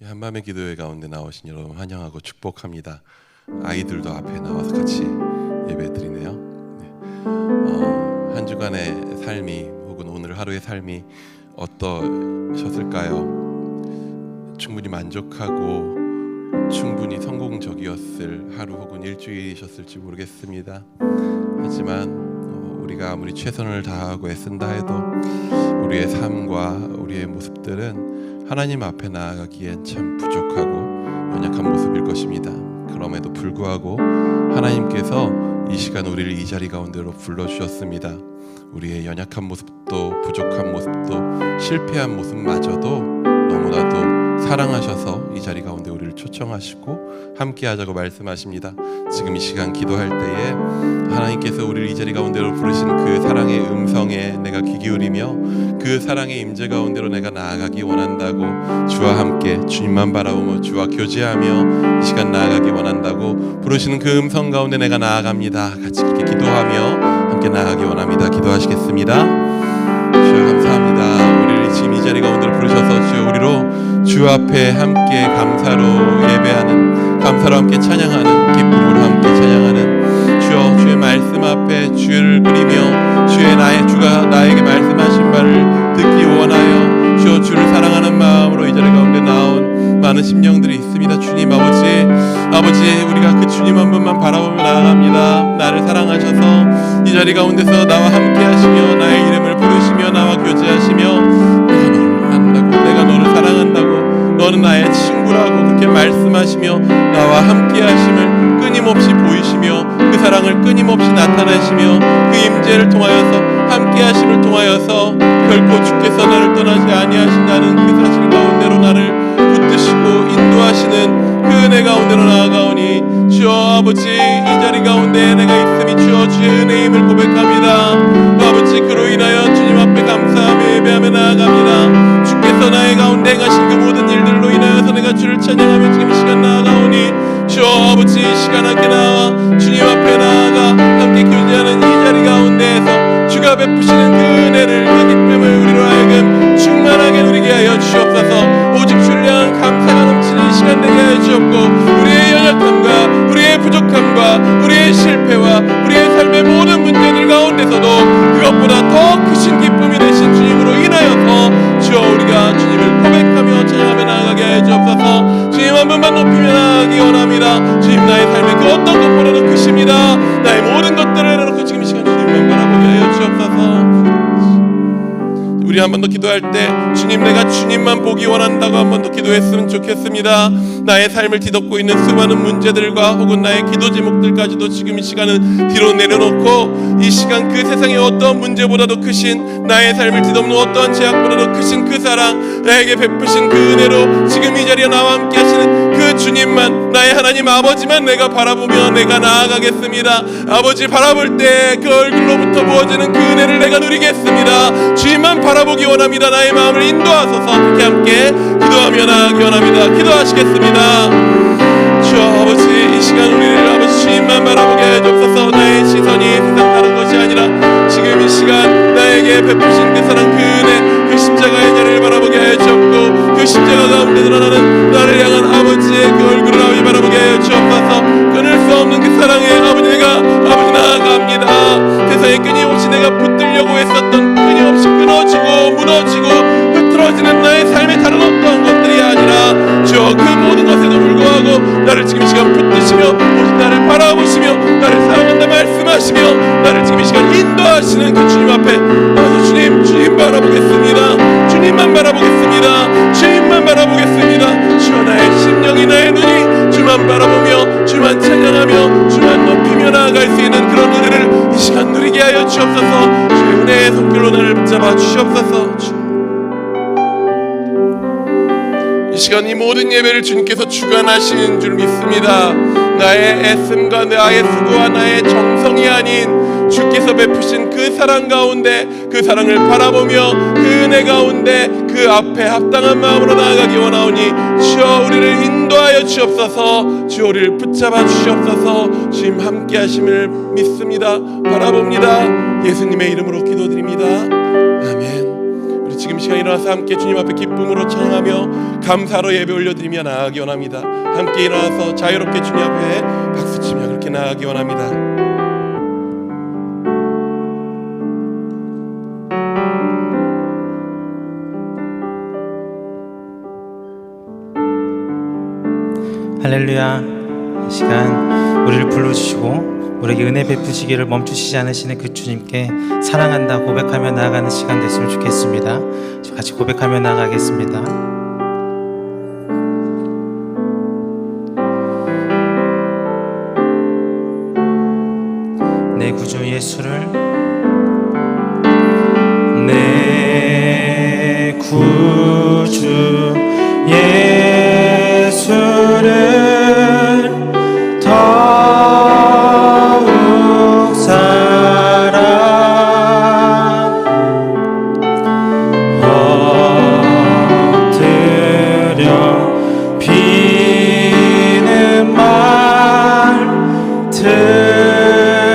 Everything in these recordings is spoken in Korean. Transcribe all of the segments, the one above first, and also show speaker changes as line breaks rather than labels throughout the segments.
한밤의 기도회 가운데 나오신 여러분 환영하고 축복합니다. 아이들도 앞에 나와서 같이 예배드리네요. 한 주간의 삶이 혹은 오늘 하루의 삶이 어떠셨을까요? 충분히 만족하고 충분히 성공적이었을 하루 혹은 일주일이셨을지 모르겠습니다. 하지만 우리가 아무리 최선을 다하고 애쓴다 해도 우리의 삶과 우리의 모습들은 하나님 앞에 나아가기엔 참 부족하고 연약한 모습일 것입니다. 그럼에도 불구하고 하나님께서 이 시간 우리를 이 자리 가운데로 불러주셨습니다. 우리의 연약한 모습도 부족한 모습도 실패한 모습마저도 너무나도 사랑하셔서 이 자리 가운데 우리를 초청하시고 함께하자고 말씀하십니다. 지금 이 시간 기도할 때에 하나님께서 우리를 이 자리 가운데로 부르신 그 사랑의 음성에 내가 귀 기울이며 그 사랑의 임재 가운데로 내가 나아가기 원한다고, 주와 함께 주님만 바라보며 주와 교제하며 이 시간 나아가기 원한다고 부르시는 그 음성 가운데 내가 나아갑니다. 같이 그렇게 기도하며 함께 나아가기 원합니다. 기도하시겠습니다. 주여 감사합니다. 우리를 지금 이 자리 가운데로 부르셔서 주여 우리로 주 앞에 함께 감사로 예배하는, 감사로 함께 찬양하는, 기쁨으로 함께 찬양하는 주여, 주의 말씀 앞에 주를 그리며 주의 주가 나에게 말씀하신 말을 듣기 원하여 주여 주를 사랑하는 마음으로 이 자리 가운데 나온 많은 심령들이 있습니다. 주님 아버지 우리가 그 주님 한 분만 바라보며 나아갑니다. 나를 사랑하셔서 이 자리 가운데서 나와 함께 하시며 나의 이름을 부르시며 나와 교제하시며 내가 너를 사랑한다고, 너는 나의 친구라고 그렇게 말씀하시며 나와 함께 하심을 끊임없이 보이시며 그 사랑을 끊임없이 나타내시며 그 임재를 통하여서 함께 하심을 통하여서 결코 주께서 나를 떠나지 아니하신다는 그 사실 가운데로 나를 붙드시고 인도하시는 그 은혜 가운데로 나아가오니 주여 아버지 이 자리 가운데 내가 있음이 주여 주의 은혜임을 고백합니다. 아버지 그로 인하여 주님 앞에 감사하며 예배하며 나아갑니다. 주께서 나의 가운데 행하신 그 모든 일들로 인하여서 내가 주를 찬양하며 지금 이 시간 나아가오니 주여 아버지 이 시간 함께 나와 주님 앞에 나아가 함께 교제하는 이 자리 가운데에서 주가 베푸시는 그 은혜를, 그 기쁨을 우리로 하여금 충만하게 누리게 하여 주옵소서. 오직 주를 향한 감사가 넘치는 이 시간 되게 하여 주옵고 우리의 연약함과 우리의 부족함과 우리의 실패와 우리의 삶의 모든 문제들 가운데서도 그것보다 더 크신 기쁨이 되신 주님으로 인하여서 주여 우리가 주님을 고백하며 찬양하며 나아가게 하여 주옵소서. 주님 한 분만 높이며 나아가기 원합니다. 주님 나의 삶의 그 어떤 것보다도 크십니다. 나의 모든 것들을 내놓고 지금 이 시간 주님만 바라보게 하여 주옵소서. 우리 한 번 더 기도할 때 주님 내가 주님만 보기 원한다고 한 번 더 기도했으면 좋겠습니다. 나의 삶을 뒤덮고 있는 수많은 문제들과 혹은 나의 기도 제목들까지도 지금 이 시간은 뒤로 내려놓고 이 시간 그 세상의 어떤 문제보다도 크신, 나의 삶을 뒤덮는 어떤 제약보다도 크신 그 사랑, 나에게 베푸신 그 은혜로 지금 이 자리에 나와 함께 하시는 그 주님만, 나의 하나님 아버지만 내가 바라보며 내가 나아가겠습니다. 아버지 바라볼 때 그 얼굴로부터 부어지는 그 은혜를 내가 누리겠습니다. 주님만 바라보기 원합니다. 나의 마음을 인도하소서. 그렇게 함께 기도하며 나아가기 원합니다. 기도하시겠습니다. 주여 아버지 이 시간 우리를 아버지 주님만 바라보게 해주옵소서. 나의 시선이 세상 다른 것이 아니라 지금 이 시간 나에게 베푸신 그 사랑, 그 은혜, 그 십자가의 자리를 바라보게 하여 주옵고 그 십자가 가운데 드러나는 나를 향한 아버지의 그 얼굴을 아버지 바라보게 하여 주옵소서. 끊을 수 없는 그 사랑에 아버지 내가 아버지 나아갑니다. 세상에 끊임없이 내가 붙들려고 했었던, 끊임없이 끊어지고 무너지고 흐트러지는 나의 삶의 다른 어떤 것들이 아니라 주여 그 모든 것에도 불구하고 나를 지금 이 시간 붙드시며 오직 나를 바라보시며 나를 사랑한다 말씀하시며 나를 지금 이 시간 인도하시는 그 주님 앞에 나서 주님 바라보겠습니다. 주님만 바라보겠습니다. 주님만 바라보겠습니다. 주여 나의 심령이 나의 눈이 주만 바라보며 주만 찬양하며 주만 높이며 나아갈 수 있는 그런 은혜를 이 시간 누리게 하여 주옵소서. 주의 은혜의 손길로 나를 붙잡아 주시옵소서. 이 시간 이 모든 예배를 주님께서 주관하시는 줄 믿습니다. 나의 애씀과 나의 수고와 나의 정성이 아닌 주께서 베푸신 그 사랑 가운데 그 사랑을 바라보며 그 은혜 가운데 그 앞에 합당한 마음으로 나아가기 원하오니 주여 우리를 인도하여 주옵소서. 주여 우리를 붙잡아 주시옵소서. 주님 함께 하심을 믿습니다. 바라봅니다. 예수님의 이름으로 기도드립니다. 아멘. 지금 시간 일어나서 함께 주님 앞에 기쁨으로 찬양하며 감사로 예배 올려드리며 나아가기 원합니다. 함께 일어나서 자유롭게 주님 앞에 박수치며 그렇게 나아가기 원합니다.
할렐루야. 이 시간 우리를 불러주시고 우리에게 은혜 베푸시기를 멈추시지 않으시는 그 주님께 사랑한다 고백하며 나아가는 시간 됐으면 좋겠습니다. 같이 고백하며 나아가겠습니다. 내 구주 예수를, 내 구주 예수를 더욱 사랑 엎드려 비는 말 들으소.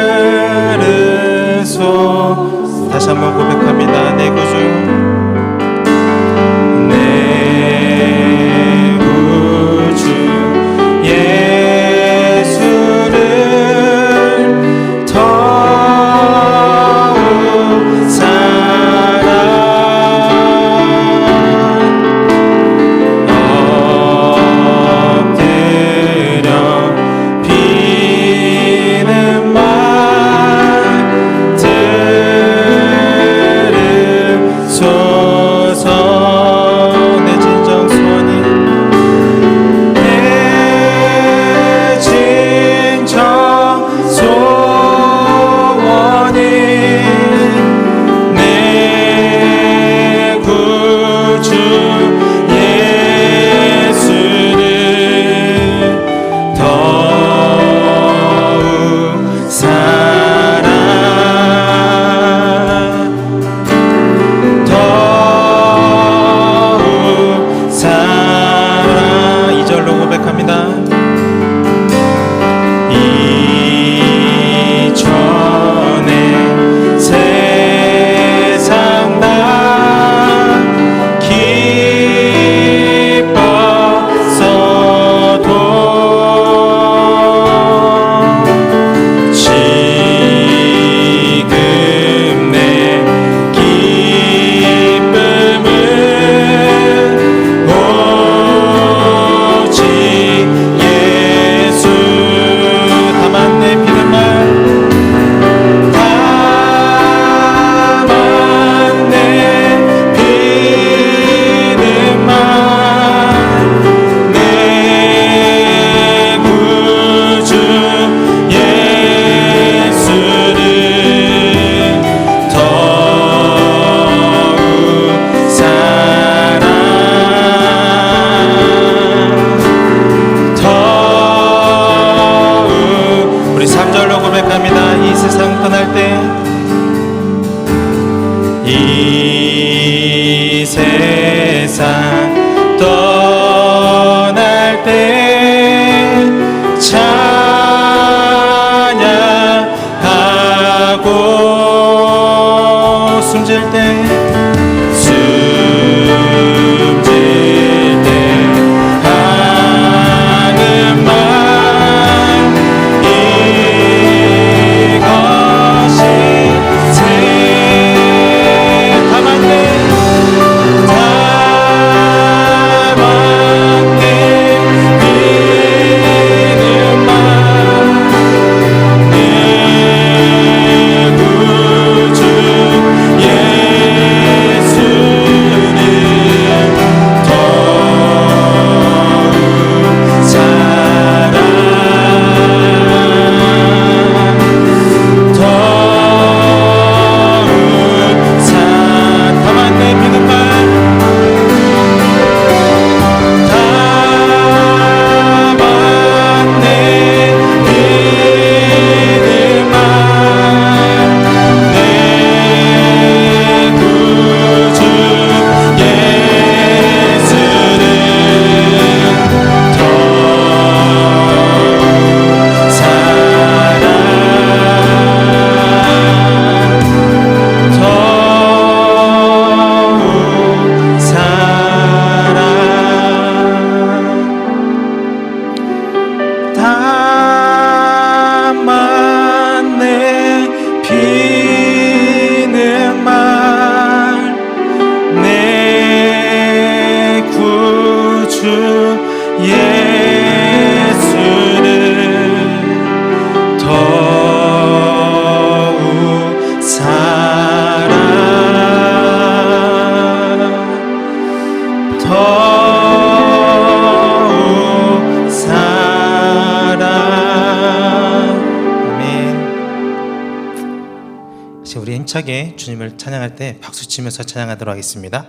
힘차게 주님을 찬양할 때 박수 치면서 찬양하도록 하겠습니다.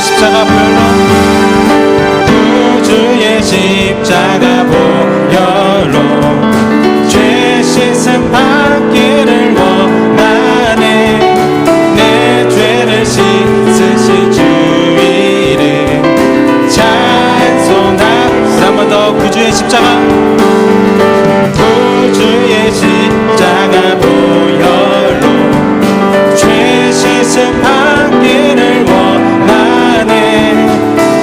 십자가 보혈로 구주의 십자가 보혈로 죄 씻음 받기를 원하네. 내 죄를 씻으신 주 이름 찬송합니다. 한 번 더 구주의 십자가 구주의 십자가 보혈로 죄 씻음 받기를 원하네.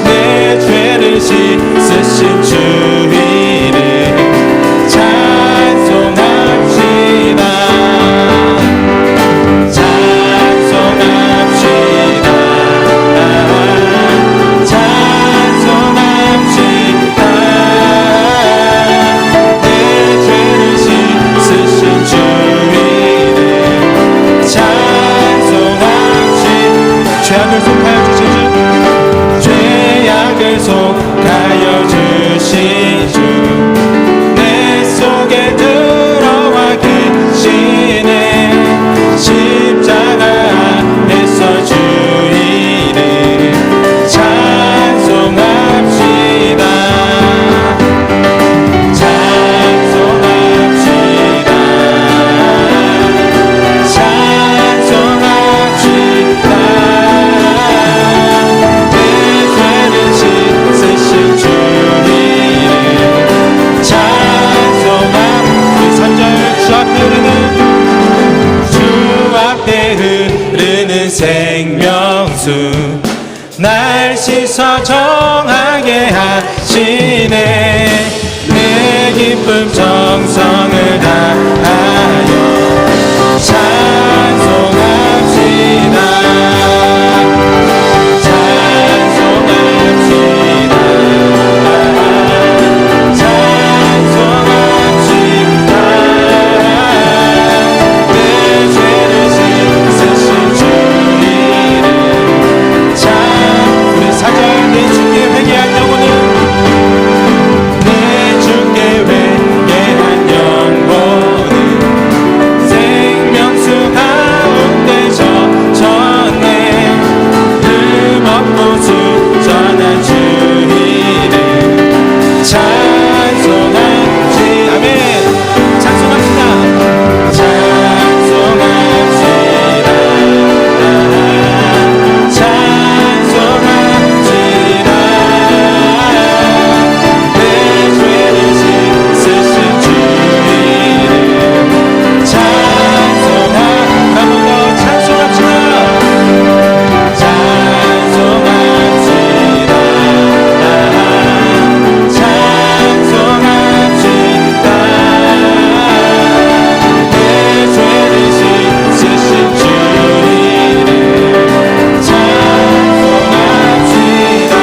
내 죄를 씻으신 주 이름 찬송합시다. 찬송합시다. 찬송합시다. 내 죄를 씻으신 주 이름 찬송합시다. 죄악을 속하여 주신 주, 죄악을 속하여 주신 주, 내 속에 들어와 계시네. 십자가 앞에서 주 이름 찬송합시다. 찬송합시다. 찬송합시다. 내 죄를 씻으신 주 이름 찬송합시다. 우리 3절 주 앞에 흐르는 생명수 날 씻어 정하게 하시네. 내 기쁨 정성을 다하여 찬송합시다. 찬송합시다. 찬송합시다. 내 죄를 씻으신 주 이름 우리 4절 내 주께 회개한 영혼은 내 주께 회개한 영혼은 생명수 가운데 젖었네. 흠없고 순전한 주 이름 찬송합시다. 아멘. 찬송합시다. 찬송합시다. 찬송합시다. 내 죄를 씻으신 주 이름 찬송합시다. 한 번 더 찬송합시다. 찬송합시다. 찬송합시다. 내 죄를 씻으신 주 이름 찬송합시다.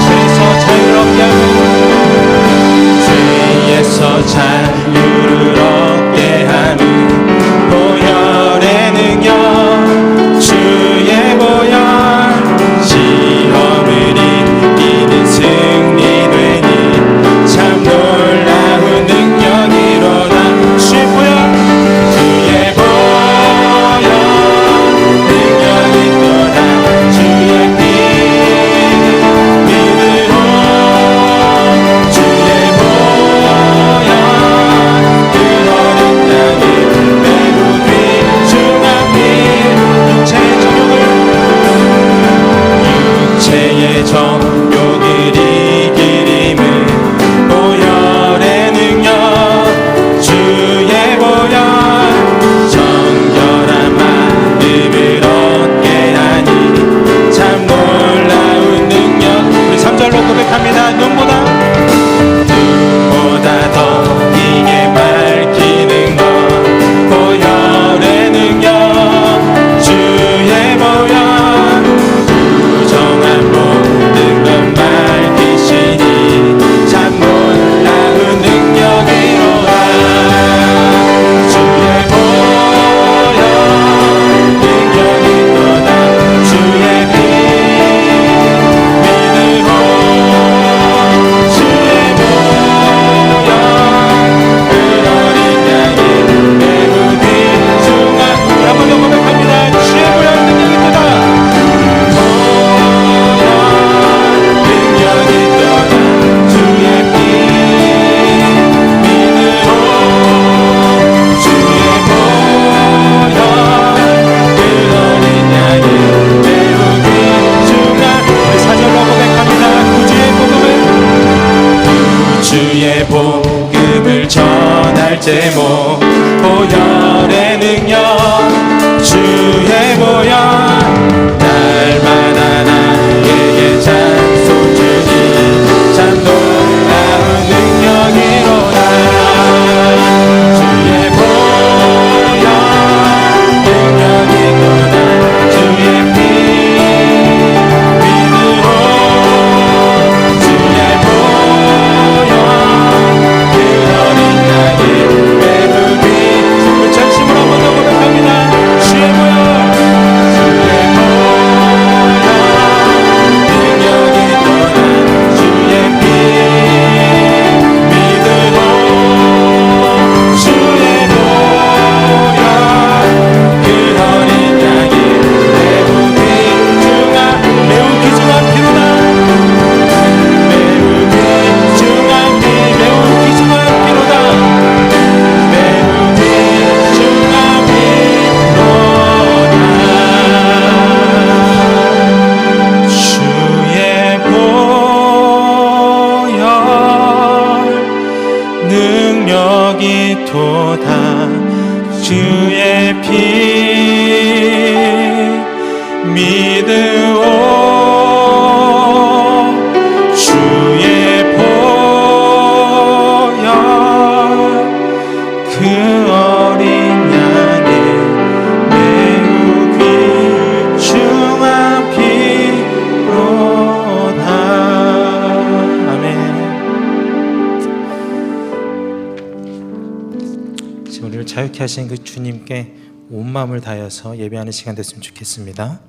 죄에서 자유롭게 하고 죄에서 자유를 얻게 하는 보혈의 능력 주의 보혈 시험을 이기는 승리되니 참 놀라운 능력이 일어나 주의 보혈 주의 보혈 능력이 떠나 주의 피 믿으로 주의 보혈 그 어린 땅에 매우 귀중한 피 육체의 정욕을 이기림은 보혈의 능력 주의 보혈 정결한 마음을 얻게 하니 참 놀라운 능력 우리 3절로 고백합니다. 눈보다 더 이게 밝히는 것 보혈의 능력 제목 보혈의 능력 주의 보혈 날마다 나에게 찬송 주니 참 놀라운 능력이로다 주의 보혈 능력이로다 주의 피 믿으로 주의 보혈 그 어린 양의 배부기 우리 전심으로 한 번 더 고백합니다. 주의 보혈 주의 보혈 능력이 떠난 주의 피 믿으로 주의 보혈 그 어린 양의 매우 귀중한 피로다 매우 귀중한 피 매우 귀중한 피로다 매우 귀중한 피로다 주의 보혈 능력이 도다 주의 피 믿으오 주의 보혈 그 어린 양의 매우 귀중한 피로다. 아멘.
지금 우리를 자유케 하신 그 주님께 온 마음을 다해서 예배하는 시간 됐으면 좋겠습니다.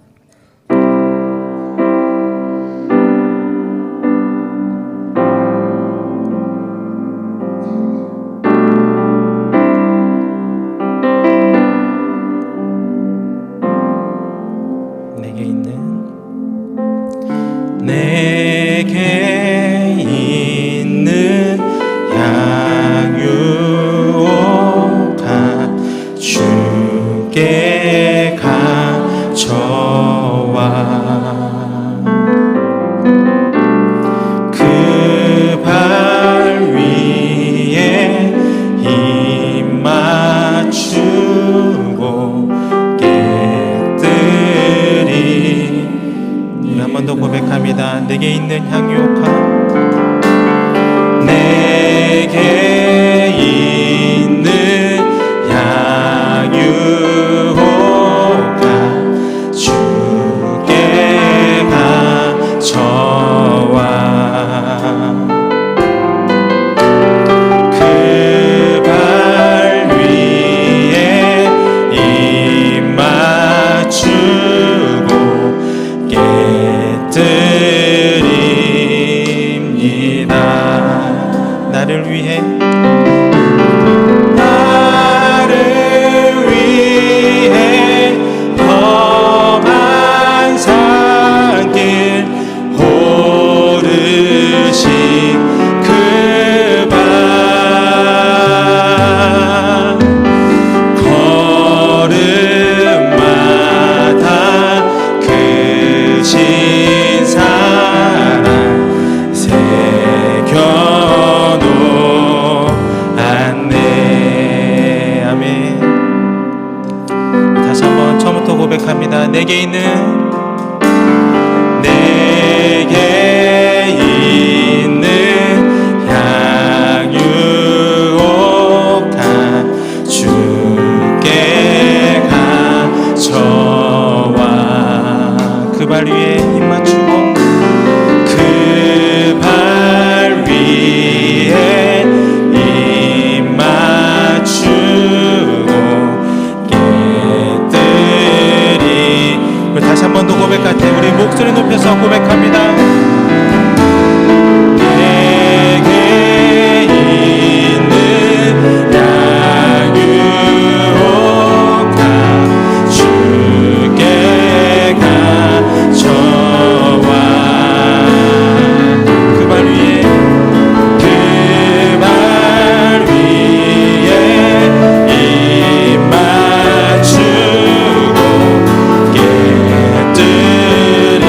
내게 있는 양육가 주께 가져와 그 발 위에 힘 맞추고 깨뜨리 한 번 더 고백합니다. 내게 있는 향유옥화 내게 있는 향유옥화 주께 가져와 그 발 위에 입 맞추고 깨뜨립니다. 나를 위해 험한 산길 오르신 그 발 걸음마다 크신 사랑 새겨놓았네. 아멘. 다시 한번 처음부터 고백합니다. 내게 있는 향유옥화 주께 가져와 그 발 위에 입 맞추고 그 발 위에 입 맞추고 깨뜨리 우리 다시 한 번 더 고백할 때 우리 목소리 높여서 고백합니다. 내게 있는 양유옥화 주께 가져와 그 발 위에 입 맞추고 깨뜨리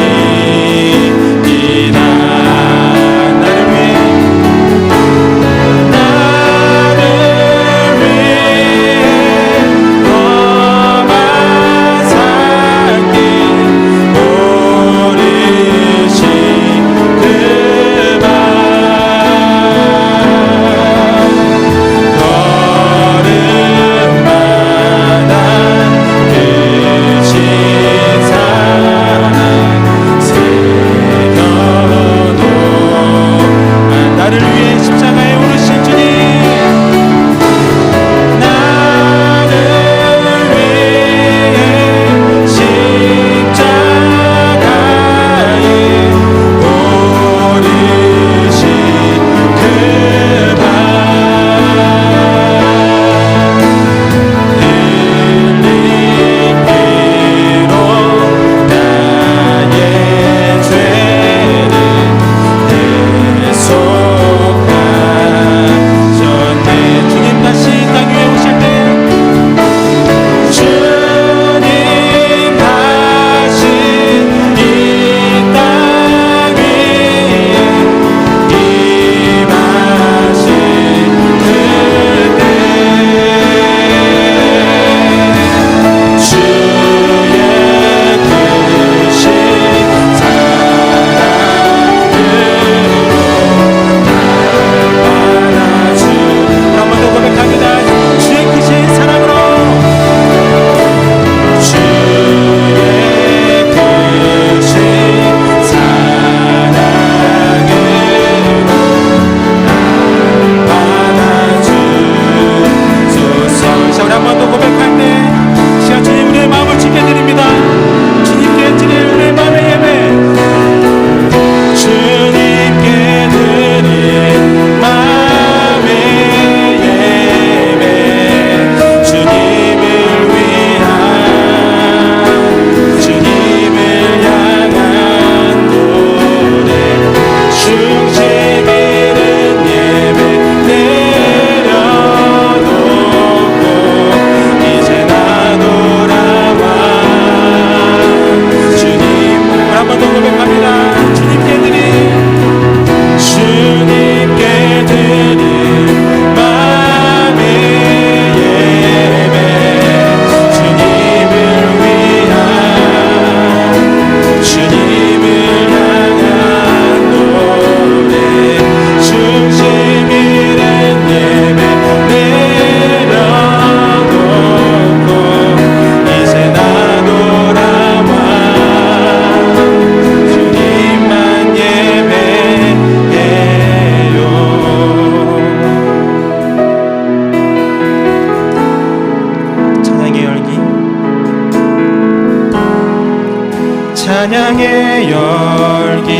찬양의 열기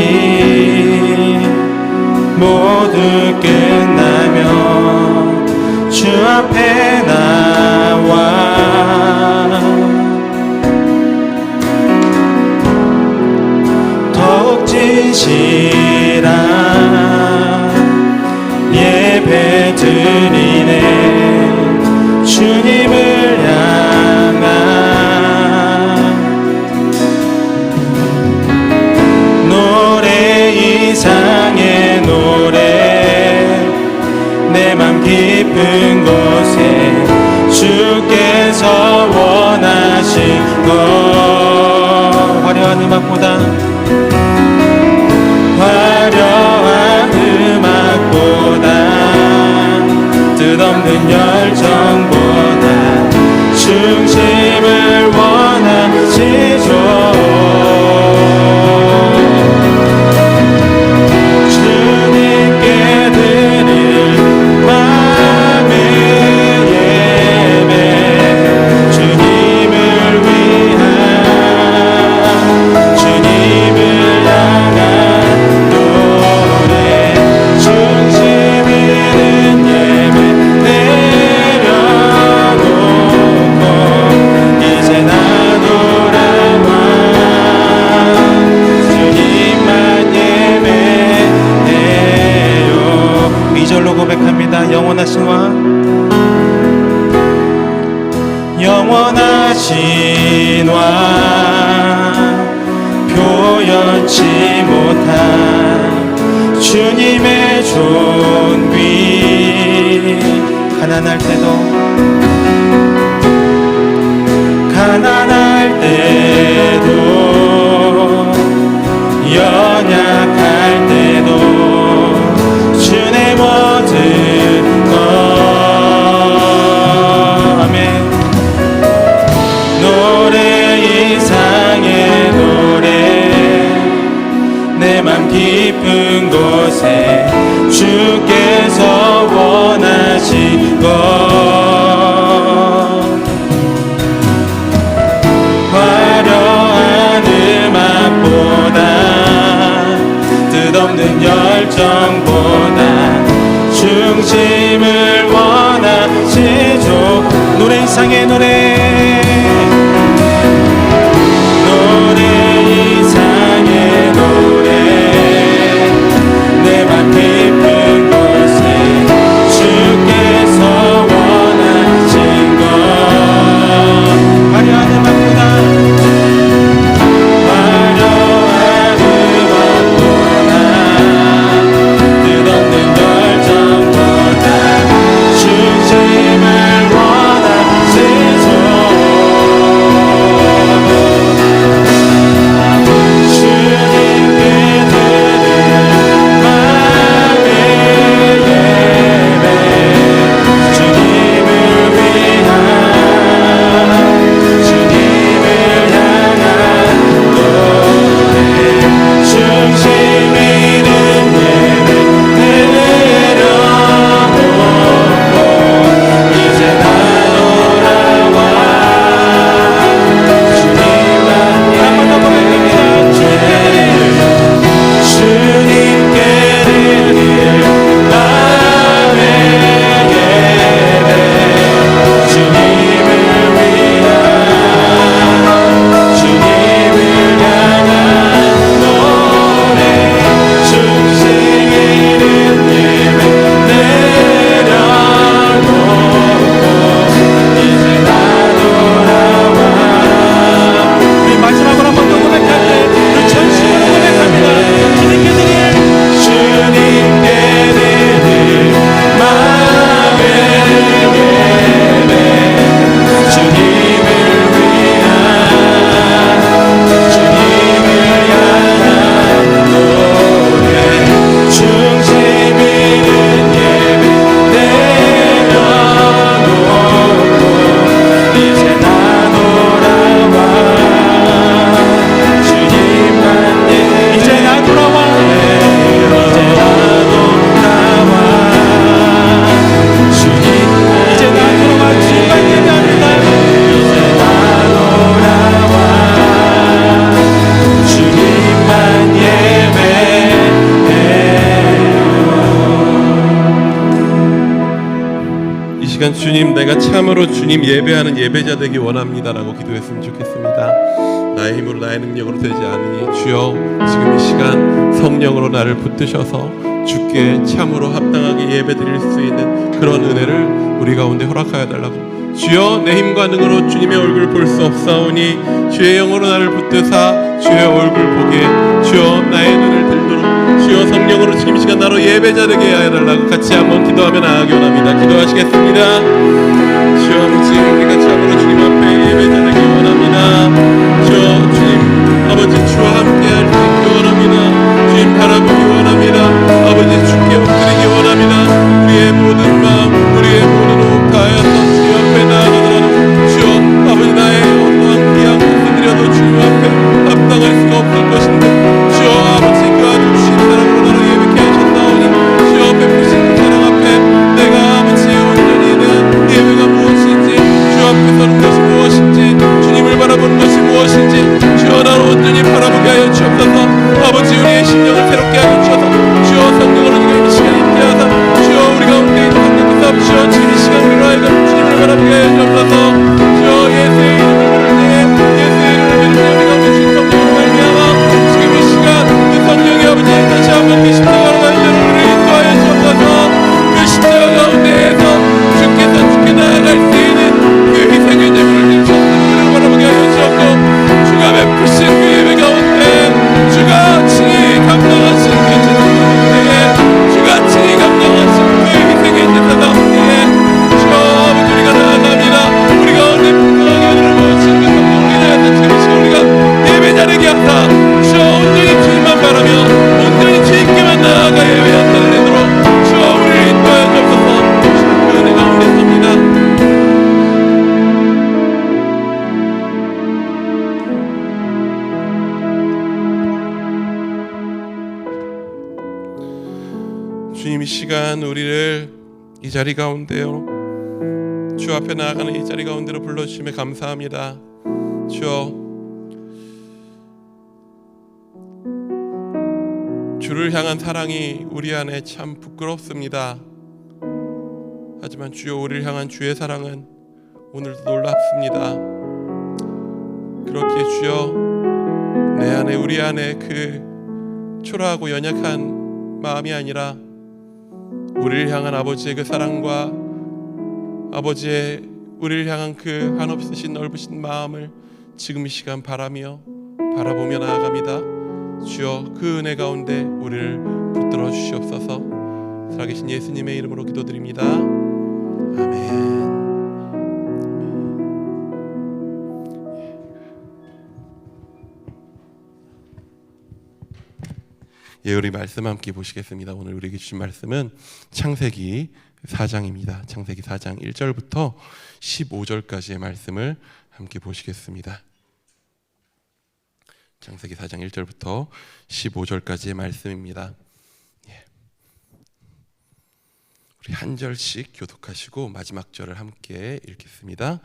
모두 끝나며 주 앞에 나와 더욱 진실한 예배 드리네 주님을 향한 노래 이상의 노래 내 맘 깊은 곳에 주께서 원하신 것 화려한 음악보다 뜻없는 열정보다 중심을 원하시죠. 주님께 드릴 마음의 예배 주님을 위한 주님을 향한 노래 중심 있는 예배 내려놓고 이제 나 돌아와 주님만 예배해요. 2절로 고백합니다. 영원하신 왕 영원하신 왕 표현치 못한 주님의 존귀 가난할 때도 연약할 때도 주의 모든 것 아멘 노래 이상의 노래 내 맘 깊은 곳에 주께서 원하신 것 화려한 음악보다 뜻없는 열정보다 중심을 원하시죠 노래 이상의 노래 이상의 노래 내 맘 깊은 곳에 주께서 원하신 것 화려한 음악보다 뜻없는 열정보다 중심을 원하시죠
시간 주님, 내가 참으로 주님 예배하는 예배자 되기 원합니다라고 기도했으면 좋겠습니다. 나의 힘으로 나의 능력으로 되지 않으니 주여 지금 이 시간 성령으로 나를 붙드셔서 주께 참으로 합당하게 예배드릴 수 있는 그런 은혜를 우리 가운데 허락하여 달라고. 주여 내 힘과 능으로 주님의 얼굴을 볼 수 없사오니 주의 영으로 나를 붙드사 주의 얼굴 보게 주여 나의 눈을 들도록 주여 성령으로 지금 이 시간 나로 예배자 되게 하여 달라고 같이 한번 기도하며 나아가기 원합니다. 기도하시겠습니다. 주여 아버지 우리가 참으로 주님 앞에 예배자 되기 원합니다. 주여 주님 아버지 주와 함께 할 수 있기 원합니다. 주님 바라보기 원합니다. 아버지 주께 엎드리기 원합니다. 우리의 모든 마음 우리의 모든 호흡 다하여서 주님 앞에 나아가더라도 주여 아버지 나의 어떠한 귀한 것을 드려도 주님 앞에 합당할 수가 없을 것인데 주여 아버지 그 아들 주신 사랑으로 나를 예배케 하셨나오니 주여 베푸신 그 사랑 앞에 내가 아버지 온전히 대한 예배가 무엇인지 주 앞에 서는 것이 무엇인지 주님을 바라보는 것이 무엇인지 주여 나를 온전히 바라보게 하여 주옵소서. 아버지 우리의 심령을 새롭게 하여 주셔서 주여 성령으로 지금 이 시간 임재하사 주여 우리 가운데 있는 성령께서 주여 지금 이 시간 우리로 하여금 주님을 바라보게 하여 주옵소서. 주여 예수의 이름을 부를 때 예수의 이름을 부를 때 우리 가운데 주신 성령으로 말미암아 지금 이 시간 그 성령의 아버지 다시 한번 그 십자가로 가는 우리를 인도하여 주옵소서. 그 십자가 가운데에서 주께서 주께 나아갈 수 있는 그 희생의 제물을 드리셔서 우리를 바라보게 하여 주옵고 주가 베푸신 그 예배 가운데 주가 친히 감당하신 그 제사 가운데 주가 친히 감당하신 그 희생의 제사 가운데 주여 아버지 우리가 나아갑니다. 우리 가운데 풍성하게 하늘을 보여주신 그 성령을 인하여서 지금 이 시간 우리가 예배자 되게 하사 주여 온전히 주님만 바라며 온전히 주님께만 나아가 예배한 날을 내도록 주여 우리를 인도하여 주옵소서. 주님 그 은혜 가운데 섭니다. 주님 이 시간 우리를 이 자리 가운데요 주 앞에 나아가는 이 자리 가운데로 불러주심에 감사합니다. 주여 주를 향한 사랑이 우리 안에 참 부끄럽습니다. 하지만 주여 우리를 향한 주의 사랑은 오늘도 놀랍습니다. 그렇기에 주여 내 안에 우리 안에 그 초라하고 연약한 마음이 아니라 우리를 향한 아버지의 그 사랑과 아버지의 우리를 향한 그 한없으신 넓으신 마음을 지금 이 시간 바라보며 나아갑니다. 주여 그 은혜 가운데 우리를 붙들어 주시옵소서. 살아계신 예수님의 이름으로 기도드립니다. 아멘. 예, 우리 말씀 함께 보시겠습니다. 오늘 우리에게 주신 말씀은 창세기 4장입니다. 창세기 4장 1절부터 15절까지의 말씀을 함께 보시겠습니다. 창세기 4장 1절부터 15절까지의 말씀입니다. 예. 우리 한 절씩 교독하시고 마지막 절을 함께 읽겠습니다.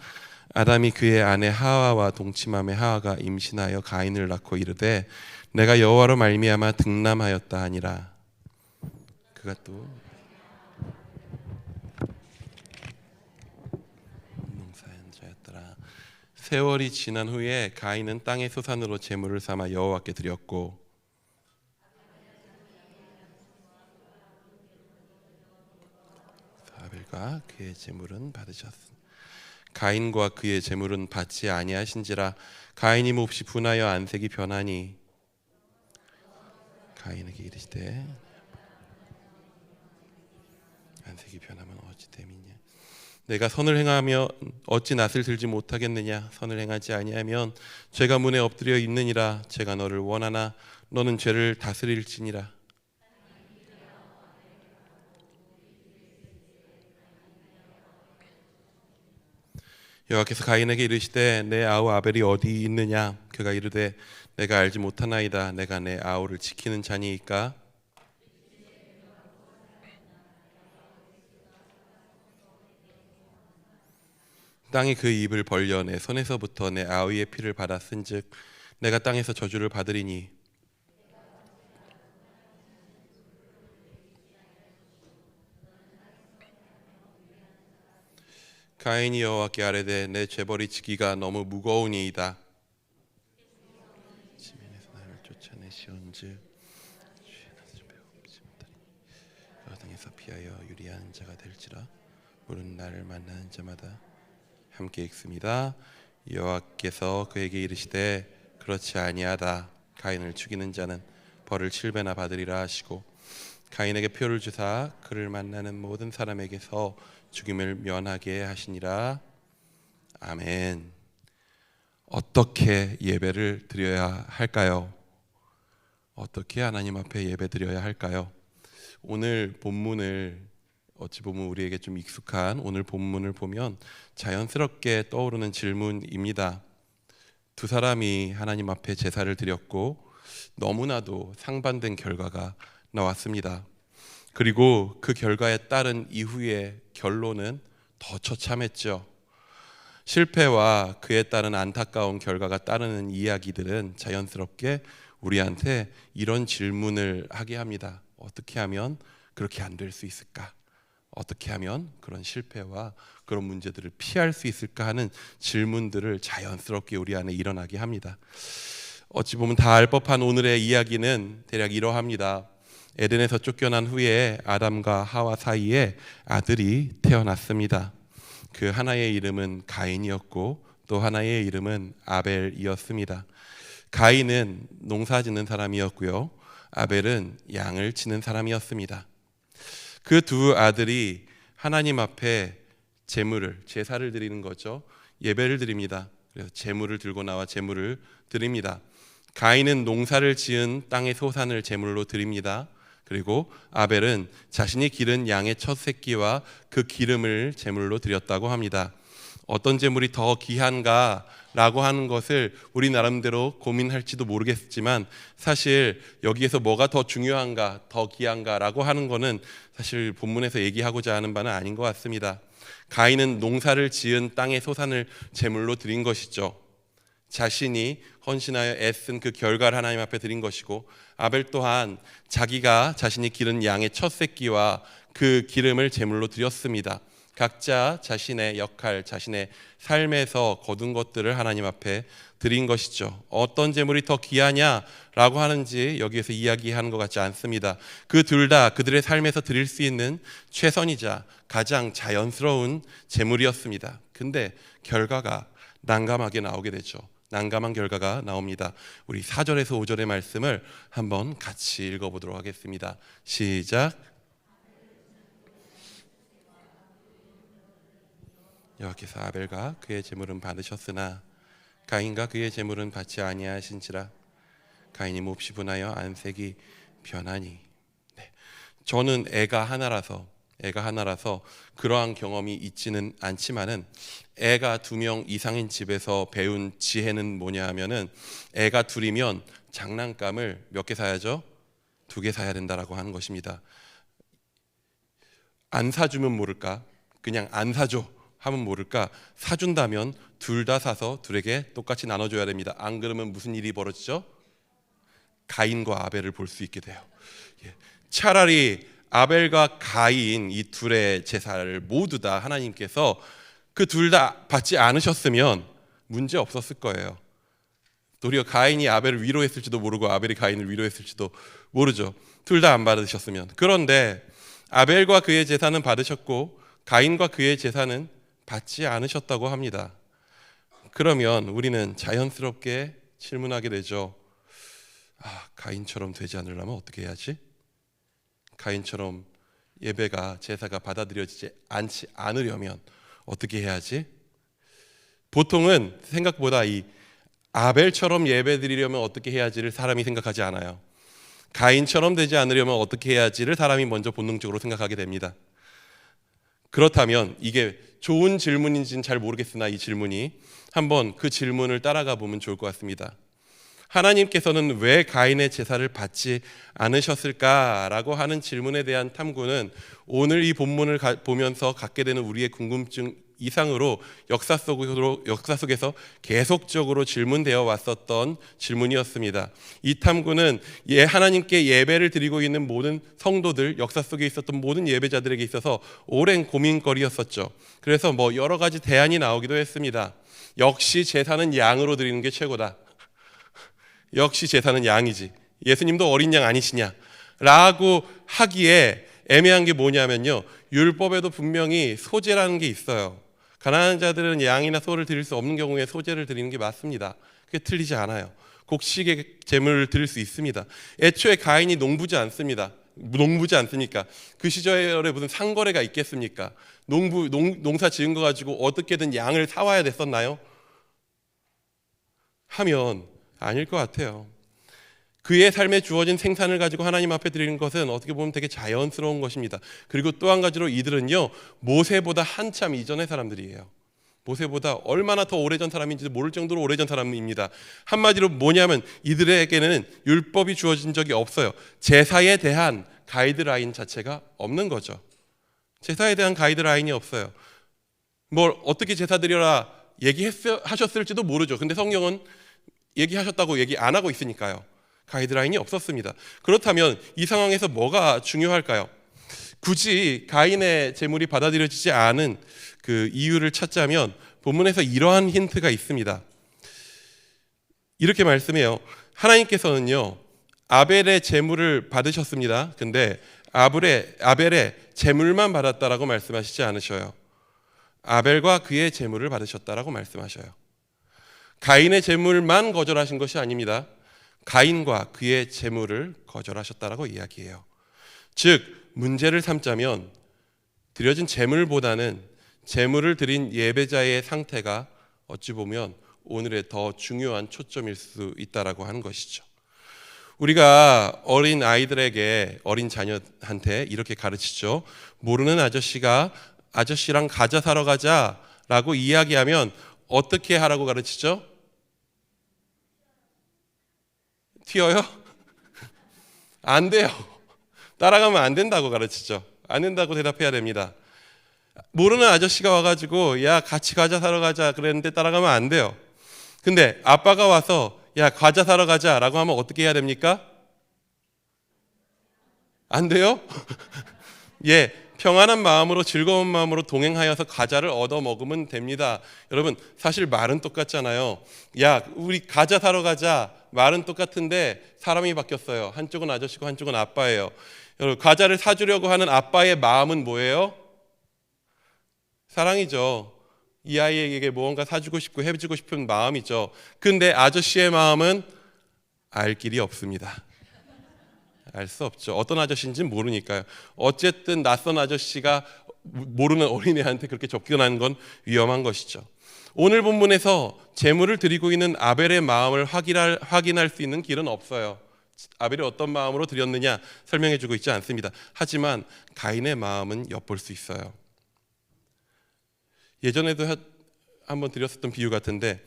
아담이 그의 아내 하와와 동침함에 하와가 임신하여 가인을 낳고 이르되 내가 여호와로 말미암아 득남하였다 하니라. 그가 또 농사한 자였더라. 세월이 지난 후에 가인은 땅의 소산으로 제물을 삼아 여호와께 드렸고 아벨과 그의 제물은 받으셨으니 가인과 그의 제물은 받지 아니하신지라. 가인이 몹시 분하여 안색이 변하니 가인에게 이르시되 안색이 변하면 어찌 됨이냐. 내가 선을 행하며 어찌 낫을 들지 못하겠느냐. 선을 행하지 아니하면 죄가 문에 엎드려 있느니라. 제가 너를 원하나 너는 죄를 다스릴지니라. 여호와께서 가인에게 이르시되 내 아우 아벨이 어디 있느냐. 그가 이르되 내가 알지 못하나이다. 내가 내 아우를 지키는 자니이까. 땅이 그 입을 벌려 내 손에서부터 내 아우의 피를 받았은즉 내가 땅에서 저주를 받으리니 가인이 여호와께 아뢰되 내 죄벌이 지기가 너무 무거우니이다. 지면에서 나를 쫓아내시온즉 여당에서 피하여 유리한 자가 될지라. 물은 나를 만나는 자마다 함께 읽습니다. 여호와께서 그에게 이르시되 그렇지 아니하다. 가인을 죽이는 자는 벌을 7배나 받으리라 하시고 가인에게 표를 주사 그를 만나는 모든 사람에게서 죽임을 면하게 하시니라. 아멘. 어떻게 예배를 드려야 할까요? 어떻게 하나님 앞에 예배 드려야 할까요? 오늘 본문을 어찌 보면 우리에게 좀 익숙한 오늘 본문을 보면 자연스럽게 떠오르는 질문입니다. 두 사람이 하나님 앞에 제사를 드렸고 너무나도 상반된 결과가 나왔습니다. 그리고 그 결과에 따른 이후의 결론은 더 처참했죠. 실패와 그에 따른 안타까운 결과가 따르는 이야기들은 자연스럽게 우리한테 이런 질문을 하게 합니다. 어떻게 하면 그렇게 안 될 수 있을까? 어떻게 하면 그런 실패와 그런 문제들을 피할 수 있을까 하는 질문들을 자연스럽게 우리 안에 일어나게 합니다. 어찌 보면 다 알 법한 오늘의 이야기는 대략 이러합니다. 에덴에서 쫓겨난 후에 아담과 하와 사이에 아들이 태어났습니다. 그 하나의 이름은 가인이었고 또 하나의 이름은 아벨이었습니다. 가인은 농사 짓는 사람이었고요. 아벨은 양을 치는 사람이었습니다. 그 두 아들이 하나님 앞에 제사를 드리는 거죠. 예배를 드립니다. 그래서 제물을 들고 나와 제물을 드립니다. 가인은 농사를 지은 땅의 소산을 제물로 드립니다. 그리고 아벨은 자신이 기른 양의 첫 새끼와 그 기름을 제물로 드렸다고 합니다. 어떤 제물이 더 귀한가라고 하는 것을 우리 나름대로 고민할지도 모르겠지만 사실 여기에서 뭐가 더 중요한가, 더 귀한가라고 하는 거는 사실 본문에서 얘기하고자 하는 바는 아닌 것 같습니다. 가인은 농사를 지은 땅의 소산을 제물로 드린 것이죠. 자신이 헌신하여 애쓴 그 결과를 하나님 앞에 드린 것이고 아벨 또한 자기가 자신이 기른 양의 첫 새끼와 그 기름을 제물로 드렸습니다. 각자 자신의 역할, 자신의 삶에서 거둔 것들을 하나님 앞에 드린 것이죠. 어떤 제물이 더 귀하냐라고 하는지 여기에서 이야기하는 것 같지 않습니다. 그 둘 다 그들의 삶에서 드릴 수 있는 최선이자 가장 자연스러운 제물이었습니다. 근데 결과가 난감하게 나오게 되죠. 난감한 결과가 나옵니다. 우리 4절에서 5절의 말씀을 한번 같이 읽어보도록 하겠습니다. 시작. 여호와께서 아벨과 그의 제물은 받으셨으나 가인과 그의 제물은 받지 아니하신지라. 가인이 몹시 분하여 안색이 변하니. 저는 애가 하나라서 그러한 경험이 있지는 않지만은 애가 2명 이상인 집에서 배운 지혜는 뭐냐 하면은 애가 둘이면 장난감을 몇 개 사야죠? 2개 사야 된다라고 하는 것입니다. 안 사주면 모를까? 그냥 안 사줘 하면 모를까? 사준다면 둘 다 사서 둘에게 똑같이 나눠줘야 됩니다. 안 그러면 무슨 일이 벌어지죠? 가인과 아벨을 볼 수 있게 돼요. 차라리 아벨과 가인 이 둘의 제사를 모두 다 하나님께서 그 둘 다 받지 않으셨으면 문제 없었을 거예요. 도리어 가인이 아벨을 위로했을지도 모르고 아벨이 가인을 위로했을지도 모르죠. 둘 다 안 받으셨으면. 그런데 아벨과 그의 제사는 받으셨고 가인과 그의 제사는 받지 않으셨다고 합니다. 그러면 우리는 자연스럽게 질문하게 되죠. 가인처럼 되지 않으려면 어떻게 해야지? 가인처럼 예배가 제사가 받아들여지지 않지 않으려면 어떻게 해야지? 보통은 생각보다 이 아벨처럼 예배 드리려면 어떻게 해야지를 사람이 생각하지 않아요. 가인처럼 되지 않으려면 어떻게 해야지를 사람이 먼저 본능적으로 생각하게 됩니다. 그렇다면 이게 좋은 질문인지는 잘 모르겠으나 이 질문이 한번 그 질문을 따라가 보면 좋을 것 같습니다. 하나님께서는 왜 가인의 제사를 받지 않으셨을까라고 하는 질문에 대한 탐구는 오늘 이 본문을 보면서 갖게 되는 우리의 이상으로 역사 속에서 계속적으로 질문되어 왔었던 질문이었습니다. 이 탐구는 하나님께 예배를 드리고 있는 모든 성도들, 역사 속에 있었던 모든 예배자들에게 있어서 오랜 고민거리였었죠. 그래서 여러 가지 대안이 나오기도 했습니다. 역시 제사는 양으로 드리는 게 최고다. 역시 제사는 양이지. 예수님도 어린 양 아니시냐? 라고 하기에 애매한 게 뭐냐면요, 율법에도 분명히 소제라는 게 있어요. 가난한 자들은 양이나 소를 드릴 수 없는 경우에 소제를 드리는 게 맞습니다. 그게 틀리지 않아요. 곡식의 제물을 드릴 수 있습니다. 애초에 가인이 농부지 않습니까? 그 시절에 무슨 상거래가 있겠습니까? 농사 지은 거 가지고 어떻게든 양을 사와야 됐었나요? 하면 아닐 것 같아요. 그의 삶에 주어진 생산을 가지고 하나님 앞에 드리는 것은 어떻게 보면 되게 자연스러운 것입니다. 그리고 또 한 가지로 이들은요, 모세보다 한참 이전의 사람들이에요. 모세보다 얼마나 더 오래전 사람인지 모를 정도로 오래전 사람입니다. 한마디로 뭐냐면 이들에게는 율법이 주어진 적이 없어요. 제사에 대한 가이드라인 자체가 없는 거죠. 제사에 대한 가이드라인이 없어요. 뭘 어떻게 제사 드려라 얘기하셨을지도 모르죠. 근데 성경은 얘기하셨다고 얘기 안 하고 있으니까요. 가이드라인이 없었습니다. 그렇다면 이 상황에서 뭐가 중요할까요? 굳이 가인의 제물이 받아들여지지 않은 그 이유를 찾자면 본문에서 이러한 힌트가 있습니다. 이렇게 말씀해요. 하나님께서는요, 아벨의 제물을 받으셨습니다. 근데 아벨의 제물만 받았다라고 말씀하시지 않으셔요. 아벨과 그의 제물을 받으셨다라고 말씀하셔요. 가인의 제물만 거절하신 것이 아닙니다. 가인과 그의 제물을 거절하셨다라고 이야기해요. 즉 문제를 삼자면 드려진 제물보다는 제물을 드린 예배자의 상태가 어찌 보면 오늘의 더 중요한 초점일 수 있다라고 하는 것이죠. 우리가 어린 아이들에게, 어린 자녀한테 이렇게 가르치죠. 모르는 아저씨랑 과자 사러 가자라고 이야기하면 어떻게 하라고 가르치죠? 튀어요? 안 돼요. 따라가면 안 된다고 가르치죠. 안 된다고 대답해야 됩니다. 모르는 아저씨가 와가지고 야 같이 과자 사러 가자 그랬는데 따라가면 안 돼요. 근데 아빠가 와서 야 과자 사러 가자라고 하면 어떻게 해야 됩니까? 안 돼요? 예, 평안한 마음으로 즐거운 마음으로 동행하여서 과자를 얻어 먹으면 됩니다. 여러분 사실 말은 똑같잖아요. 야 우리 과자 사러 가자 말은 똑같은데 사람이 바뀌었어요. 한쪽은 아저씨고 한쪽은 아빠예요. 여러분 과자를 사주려고 하는 아빠의 마음은 뭐예요? 사랑이죠. 이 아이에게 무언가 사주고 싶고 해주고 싶은 마음이죠. 근데 아저씨의 마음은 알 길이 없습니다. 알 수 없죠. 어떤 아저씨인지는 모르니까요. 어쨌든 낯선 아저씨가 모르는 어린애한테 그렇게 접근하는 건 위험한 것이죠. 오늘 본문에서 제물을 드리고 있는 아벨의 마음을 확인할 수 있는 길은 없어요. 아벨이 어떤 마음으로 드렸느냐 설명해주고 있지 않습니다. 하지만 가인의 마음은 엿볼 수 있어요. 예전에도 한번 드렸었던 비유 같은데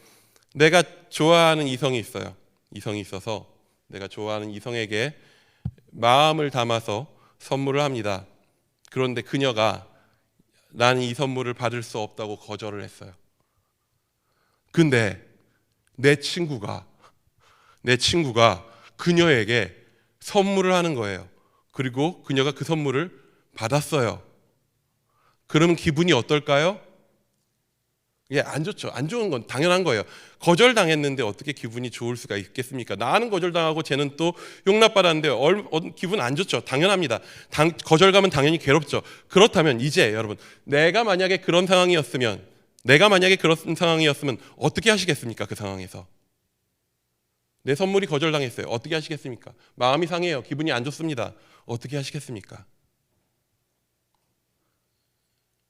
내가 좋아하는 이성이 있어요. 이성이 있어서 내가 좋아하는 이성에게 마음을 담아서 선물을 합니다. 그런데 그녀가 나는 이 선물을 받을 수 없다고 거절을 했어요. 근데 내 친구가 그녀에게 선물을 하는 거예요. 그리고 그녀가 그 선물을 받았어요. 그러면 기분이 어떨까요? 예, 안 좋죠. 안 좋은 건 당연한 거예요. 거절당했는데 어떻게 기분이 좋을 수가 있겠습니까? 나는 거절당하고 쟤는 또 용납받았는데 기분 안 좋죠. 당연합니다. 거절감은 당연히 괴롭죠. 그렇다면 이제 여러분, 내가 만약에 그런 상황이었으면 어떻게 하시겠습니까? 그 상황에서 내 선물이 거절당했어요. 어떻게 하시겠습니까? 마음이 상해요. 기분이 안 좋습니다. 어떻게 하시겠습니까?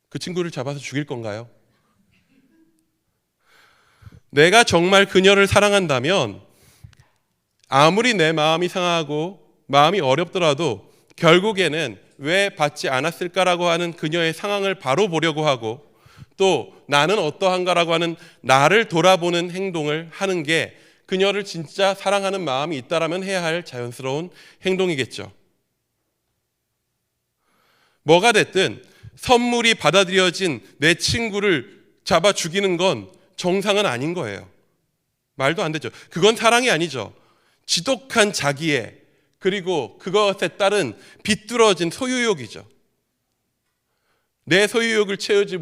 그 친구를 잡아서 죽일 건가요? 내가 정말 그녀를 사랑한다면 아무리 내 마음이 상하고 마음이 어렵더라도 결국에는 왜 받지 않았을까라고 하는 그녀의 상황을 바로 보려고 하고 또 나는 어떠한가라고 하는 나를 돌아보는 행동을 하는 게 그녀를 진짜 사랑하는 마음이 있다라면 해야 할 자연스러운 행동이겠죠. 뭐가 됐든 선물이 받아들여진 내 친구를 잡아 죽이는 건 정상은 아닌 거예요. 말도 안 되죠. 그건 사랑이 아니죠. 지독한 자기애, 그리고 그것에 따른 비뚤어진 소유욕이죠. 내 소유욕을 채우지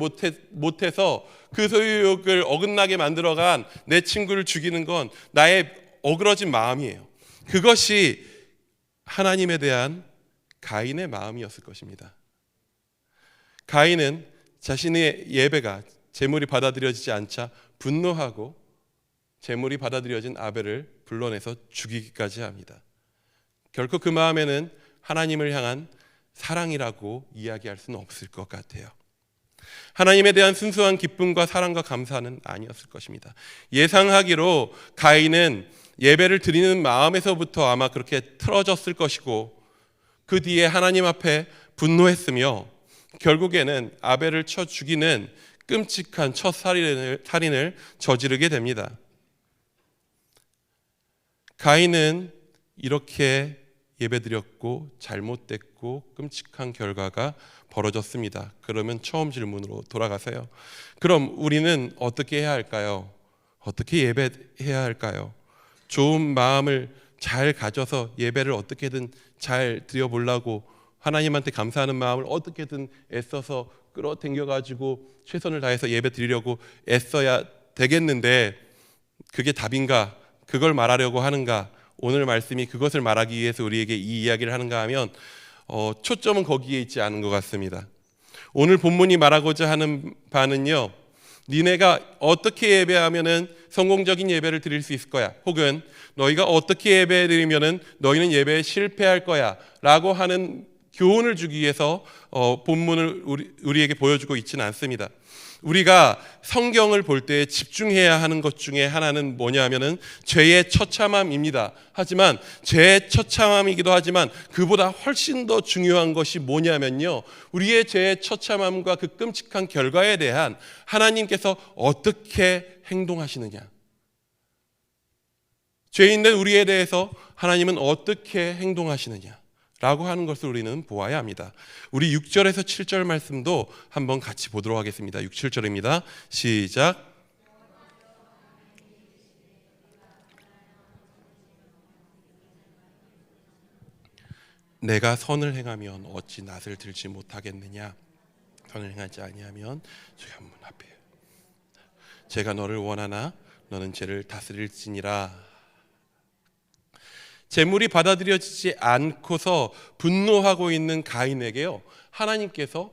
못해서 그 소유욕을 어긋나게 만들어간 내 친구를 죽이는 건 나의 어그러진 마음이에요. 그것이 하나님에 대한 가인의 마음이었을 것입니다. 가인은 자신의 예배가 제물이 받아들여지지 않자 분노하고 제물이 받아들여진 아벨을 불러내서 죽이기까지 합니다. 결코 그 마음에는 하나님을 향한 사랑이라고 이야기할 수는 없을 것 같아요. 하나님에 대한 순수한 기쁨과 사랑과 감사는 아니었을 것입니다. 예상하기로 가인은 예배를 드리는 마음에서부터 아마 그렇게 틀어졌을 것이고, 그 뒤에 하나님 앞에 분노했으며 결국에는 아벨을 쳐 죽이는 끔찍한 첫 살인을 저지르게 됩니다. 가인은 이렇게 예배드렸고 잘못됐고 끔찍한 결과가 벌어졌습니다. 그러면 처음 질문으로 돌아가세요. 그럼 우리는 어떻게 해야 할까요? 어떻게 예배해야 할까요? 좋은 마음을 잘 가져서 예배를 어떻게든 잘 드려보려고 하나님한테 감사하는 마음을 어떻게든 애써서 끌어당겨가지고 최선을 다해서 예배 드리려고 애써야 되겠는데, 그게 답인가? 그걸 말하려고 하는가? 오늘 말씀이 그것을 말하기 위해서 우리에게 이 이야기를 하는가 하면 초점은 거기에 있지 않은 것 같습니다. 오늘 본문이 말하고자 하는 바는요, 니네가 어떻게 예배하면은 성공적인 예배를 드릴 수 있을 거야, 혹은 너희가 어떻게 예배 드리면은 너희는 예배에 실패할 거야 라고 하는 교훈을 주기 위해서 본문을 우리에게 보여주고 있지는 않습니다. 우리가 성경을 볼 때 집중해야 하는 것 중에 하나는 뭐냐면은 죄의 처참함입니다. 하지만 죄의 처참함이기도 하지만 그보다 훨씬 더 중요한 것이 뭐냐면요, 우리의 죄의 처참함과 그 끔찍한 결과에 대한 하나님께서 어떻게 행동하시느냐, 죄 있는 우리에 대해서 하나님은 어떻게 행동하시느냐 라고 하는 것을 우리는 보아야 합니다. 우리 6절에서 7절 말씀도 한번 같이 보도록 하겠습니다. 6, 7절입니다. 시작. 내가 선을 행하면 어찌 낯을 들지 못하겠느냐? 선을 행하지 아니하면 저희 문 앞에 제가 너를 원하나 너는 죄를 다스릴지니라. 제물이 받아들여지지 않고서 분노하고 있는 가인에게요, 하나님께서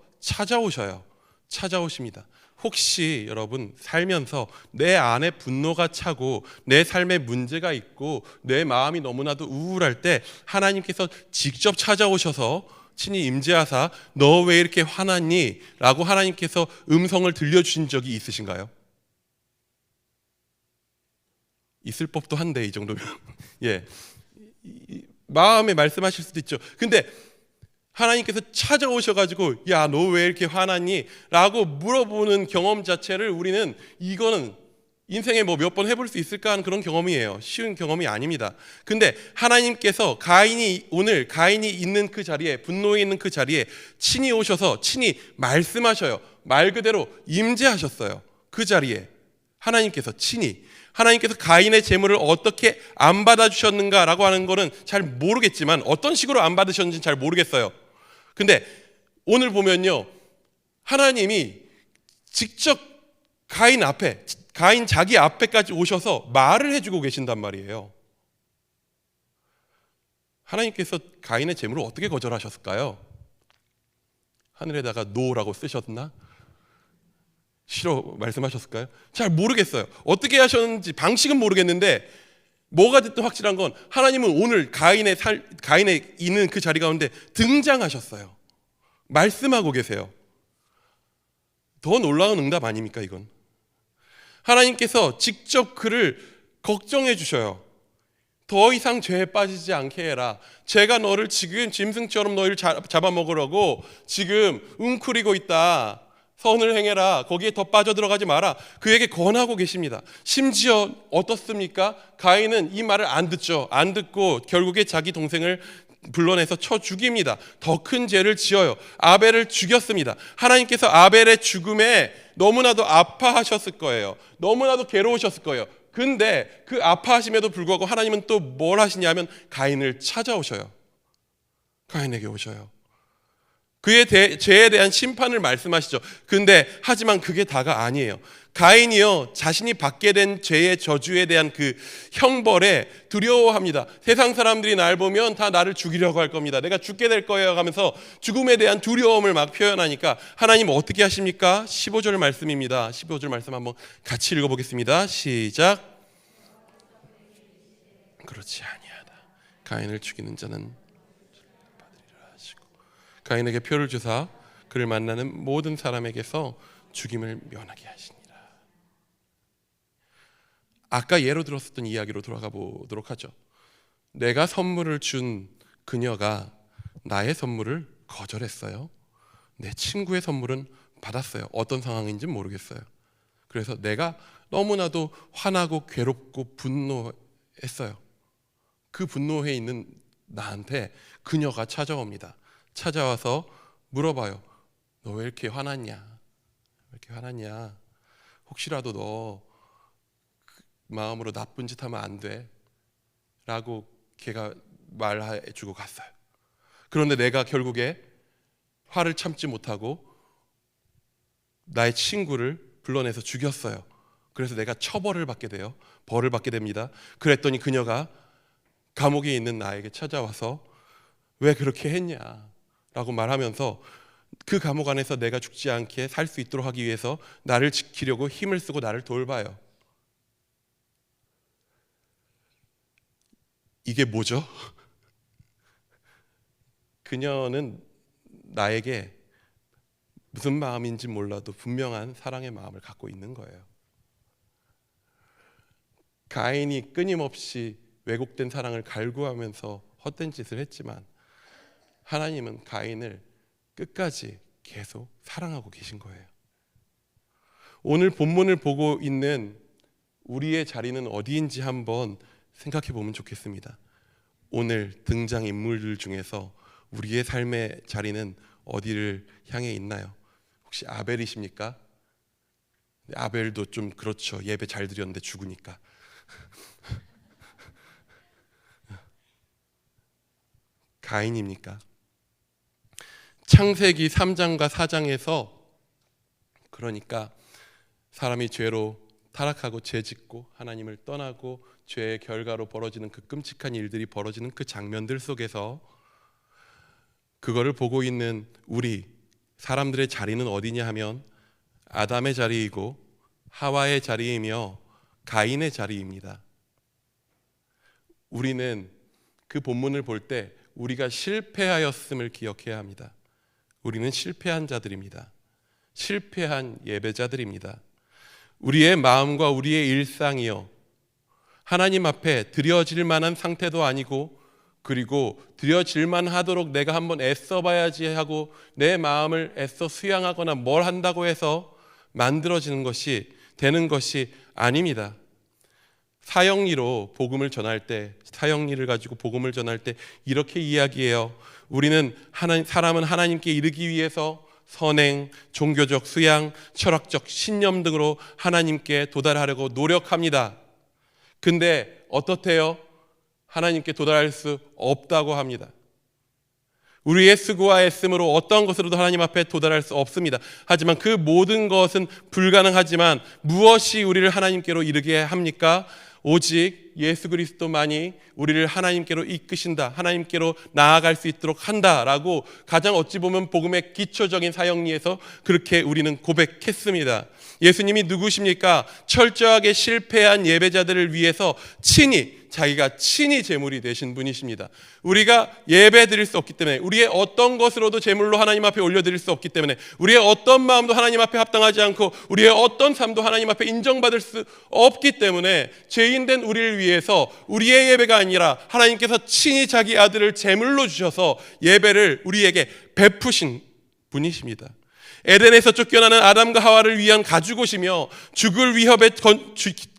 찾아오십니다. 혹시 여러분 살면서 내 안에 분노가 차고 내 삶에 문제가 있고 내 마음이 너무나도 우울할 때 하나님께서 직접 찾아오셔서 친히 임재하사 너 왜 이렇게 화났니? 라고 하나님께서 음성을 들려주신 적이 있으신가요? 있을 법도 한데 이 정도면 예, 마음에 말씀하실 수도 있죠. 근데 하나님께서 찾아오셔가지고 야, 너 왜 이렇게 화났니? 라고 물어보는 경험 자체를 우리는 이거는 인생에 뭐 몇 번 해볼 수 있을까 하는 그런 경험이에요. 쉬운 경험이 아닙니다. 근데 하나님께서 가인이 있는 그 자리에, 분노에 있는 그 자리에 친히 오셔서 친히 말씀하셔요. 말 그대로 임재하셨어요. 그 자리에 하나님께서 가인의 제물을 어떻게 안 받아주셨는가라고 하는 거는 잘 모르겠지만, 어떤 식으로 안 받으셨는지 잘 모르겠어요. 근데 오늘 보면요, 하나님이 직접 가인 자기 앞에까지 오셔서 말을 해주고 계신단 말이에요. 하나님께서 가인의 제물을 어떻게 거절하셨을까요? 하늘에다가 노라고 쓰셨나? 싫어 말씀하셨을까요? 잘 모르겠어요. 어떻게 하셨는지 방식은 모르겠는데, 뭐가 됐든 확실한 건 하나님은 오늘 가인의 있는 그 자리 가운데 등장하셨어요. 말씀하고 계세요. 더 놀라운 응답 아닙니까 이건? 하나님께서 직접 그를 걱정해 주셔요. 더 이상 죄에 빠지지 않게 해라. 제가 너를 지금 짐승처럼 너희를 잡아먹으려고 지금 웅크리고 있다. 선을 행해라. 거기에 더 빠져들어가지 마라. 그에게 권하고 계십니다. 심지어 어떻습니까? 가인은 이 말을 안 듣죠. 안 듣고 결국에 자기 동생을 불러내서 쳐 죽입니다. 더 큰 죄를 지어요. 아벨을 죽였습니다. 하나님께서 아벨의 죽음에 너무나도 아파하셨을 거예요. 너무나도 괴로우셨을 거예요. 근데 그 아파하심에도 불구하고 하나님은 또 뭘 하시냐면 가인을 찾아오셔요. 가인에게 오셔요. 그의 죄에 대한 심판을 말씀하시죠. 근데 하지만 그게 다가 아니에요. 가인이요, 자신이 받게 된 죄의 저주에 대한 그 형벌에 두려워합니다. 세상 사람들이 날 보면 다 나를 죽이려고 할 겁니다. 내가 죽게 될 거예요 하면서 죽음에 대한 두려움을 막 표현하니까 하나님 어떻게 하십니까? 15절 말씀입니다. 15절 말씀 한번 같이 읽어보겠습니다. 시작. 그렇지 아니하다. 가인을 죽이는 자는 받으리라 하시고 가인에게 표를 주사 그를 만나는 모든 사람에게서 죽임을 면하게 하시니라. 아까 예로 들었었던 이야기로 돌아가 보도록 하죠. 내가 선물을 준 그녀가 나의 선물을 거절했어요. 내 친구의 선물은 받았어요. 어떤 상황인지 모르겠어요. 그래서 내가 너무나도 화나고 괴롭고 분노했어요. 그 분노해 있는 나한테 그녀가 찾아옵니다. 찾아와서 물어봐요. 너 왜 이렇게 화났냐? 왜 이렇게 화났냐? 혹시라도 너 마음으로 나쁜 짓 하면 안 돼 라고 걔가 말해주고 갔어요. 그런데 내가 결국에 화를 참지 못하고 나의 친구를 불러내서 죽였어요. 그래서 내가 처벌을 받게 돼요. 벌을 받게 됩니다. 그랬더니 그녀가 감옥에 있는 나에게 찾아와서 왜 그렇게 했냐 라고 말하면서 그 감옥 안에서 내가 죽지 않게 살 수 있도록 하기 위해서 나를 지키려고 힘을 쓰고 나를 돌봐요. 이게 뭐죠? 그녀는 나에게 무슨 마음인지 몰라도 분명한 사랑의 마음을 갖고 있는 거예요. 가인이 끊임없이 왜곡된 사랑을 갈구하면서 헛된 짓을 했지만 하나님은 가인을 끝까지 계속 사랑하고 계신 거예요. 오늘 본문을 보고 있는 우리의 자리는 어디인지 한번 생각해 보면 좋겠습니다. 오늘 등장인물들 중에서 우리의 삶의 자리는 어디를 향해 있나요? 혹시 아벨이십니까? 아벨도 좀 그렇죠. 예배 잘 드렸는데 죽으니까. 가인입니까? 창세기 3장과 4장에서 그러니까 사람이 죄로 타락하고 죄짓고 하나님을 떠나고 죄의 결과로 벌어지는 그 끔찍한 일들이 벌어지는 그 장면들 속에서 그거를 보고 있는 우리 사람들의 자리는 어디냐 하면 아담의 자리이고 하와의 자리이며 가인의 자리입니다. 우리는 그 본문을 볼 때 우리가 실패하였음을 기억해야 합니다. 우리는 실패한 자들입니다. 실패한 예배자들입니다. 우리의 마음과 우리의 일상이요 하나님 앞에 드려질 만한 상태도 아니고 그리고 드려질만 하도록 내가 한번 애써봐야지 하고 내 마음을 애써 수양하거나 뭘 한다고 해서 만들어지는 것이 되는 것이 아닙니다. 사형리로 복음을 전할 때 사형리를 가지고 복음을 전할 때 이렇게 이야기해요. 우리는 사람은 하나님께 이르기 위해서 선행, 종교적 수양, 철학적 신념 등으로 하나님께 도달하려고 노력합니다. 근데 어떻대요? 하나님께 도달할 수 없다고 합니다. 우리의 수고와 애씀으로 어떤 것으로도 하나님 앞에 도달할 수 없습니다. 하지만 그 모든 것은 불가능하지만 무엇이 우리를 하나님께로 이르게 합니까? 오직 예수 그리스도만이 우리를 하나님께로 이끄신다, 하나님께로 나아갈 수 있도록 한다라고 가장 어찌 보면 복음의 기초적인 사역리에서 그렇게 우리는 고백했습니다. 예수님이 누구십니까? 철저하게 실패한 예배자들을 위해서 자기가 친히 제물이 되신 분이십니다. 우리가 예배 드릴 수 없기 때문에 우리의 어떤 것으로도 제물로 하나님 앞에 올려드릴 수 없기 때문에 우리의 어떤 마음도 하나님 앞에 합당하지 않고 우리의 어떤 삶도 하나님 앞에 인정받을 수 없기 때문에 죄인된 우리를 위해서 우리의 예배가 아니라 하나님께서 친히 자기 아들을 제물로 주셔서 예배를 우리에게 베푸신 분이십니다. 에덴에서 쫓겨나는 아담과 하와를 위한 가죽옷이며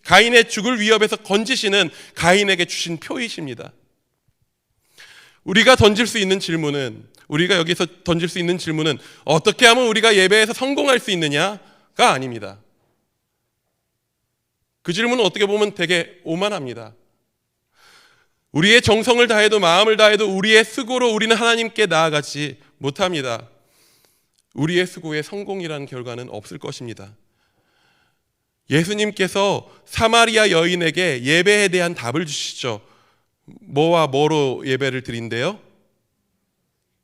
가인의 죽을 위협에서 건지시는 가인에게 주신 표이십니다. 우리가 던질 수 있는 질문은, 우리가 여기서 던질 수 있는 질문은 어떻게 하면 우리가 예배에서 성공할 수 있느냐가 아닙니다. 그 질문은 어떻게 보면 되게 오만합니다. 우리의 정성을 다해도 마음을 다해도 우리의 수고로 우리는 하나님께 나아가지 못합니다. 우리의 수고에 성공이라는 결과는 없을 것입니다. 예수님께서 사마리아 여인에게 예배에 대한 답을 주시죠. 뭐와 뭐로 예배를 드린대요?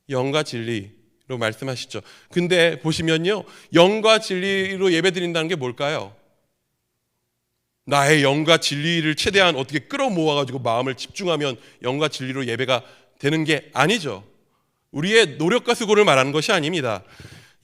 영과 진리로 말씀하시죠. 근데 보시면요, 영과 진리로 예배 드린다는 게 뭘까요? 나의 영과 진리를 최대한 어떻게 끌어모아가지고 마음을 집중하면 영과 진리로 예배가 되는 게 아니죠. 우리의 노력과 수고를 말하는 것이 아닙니다.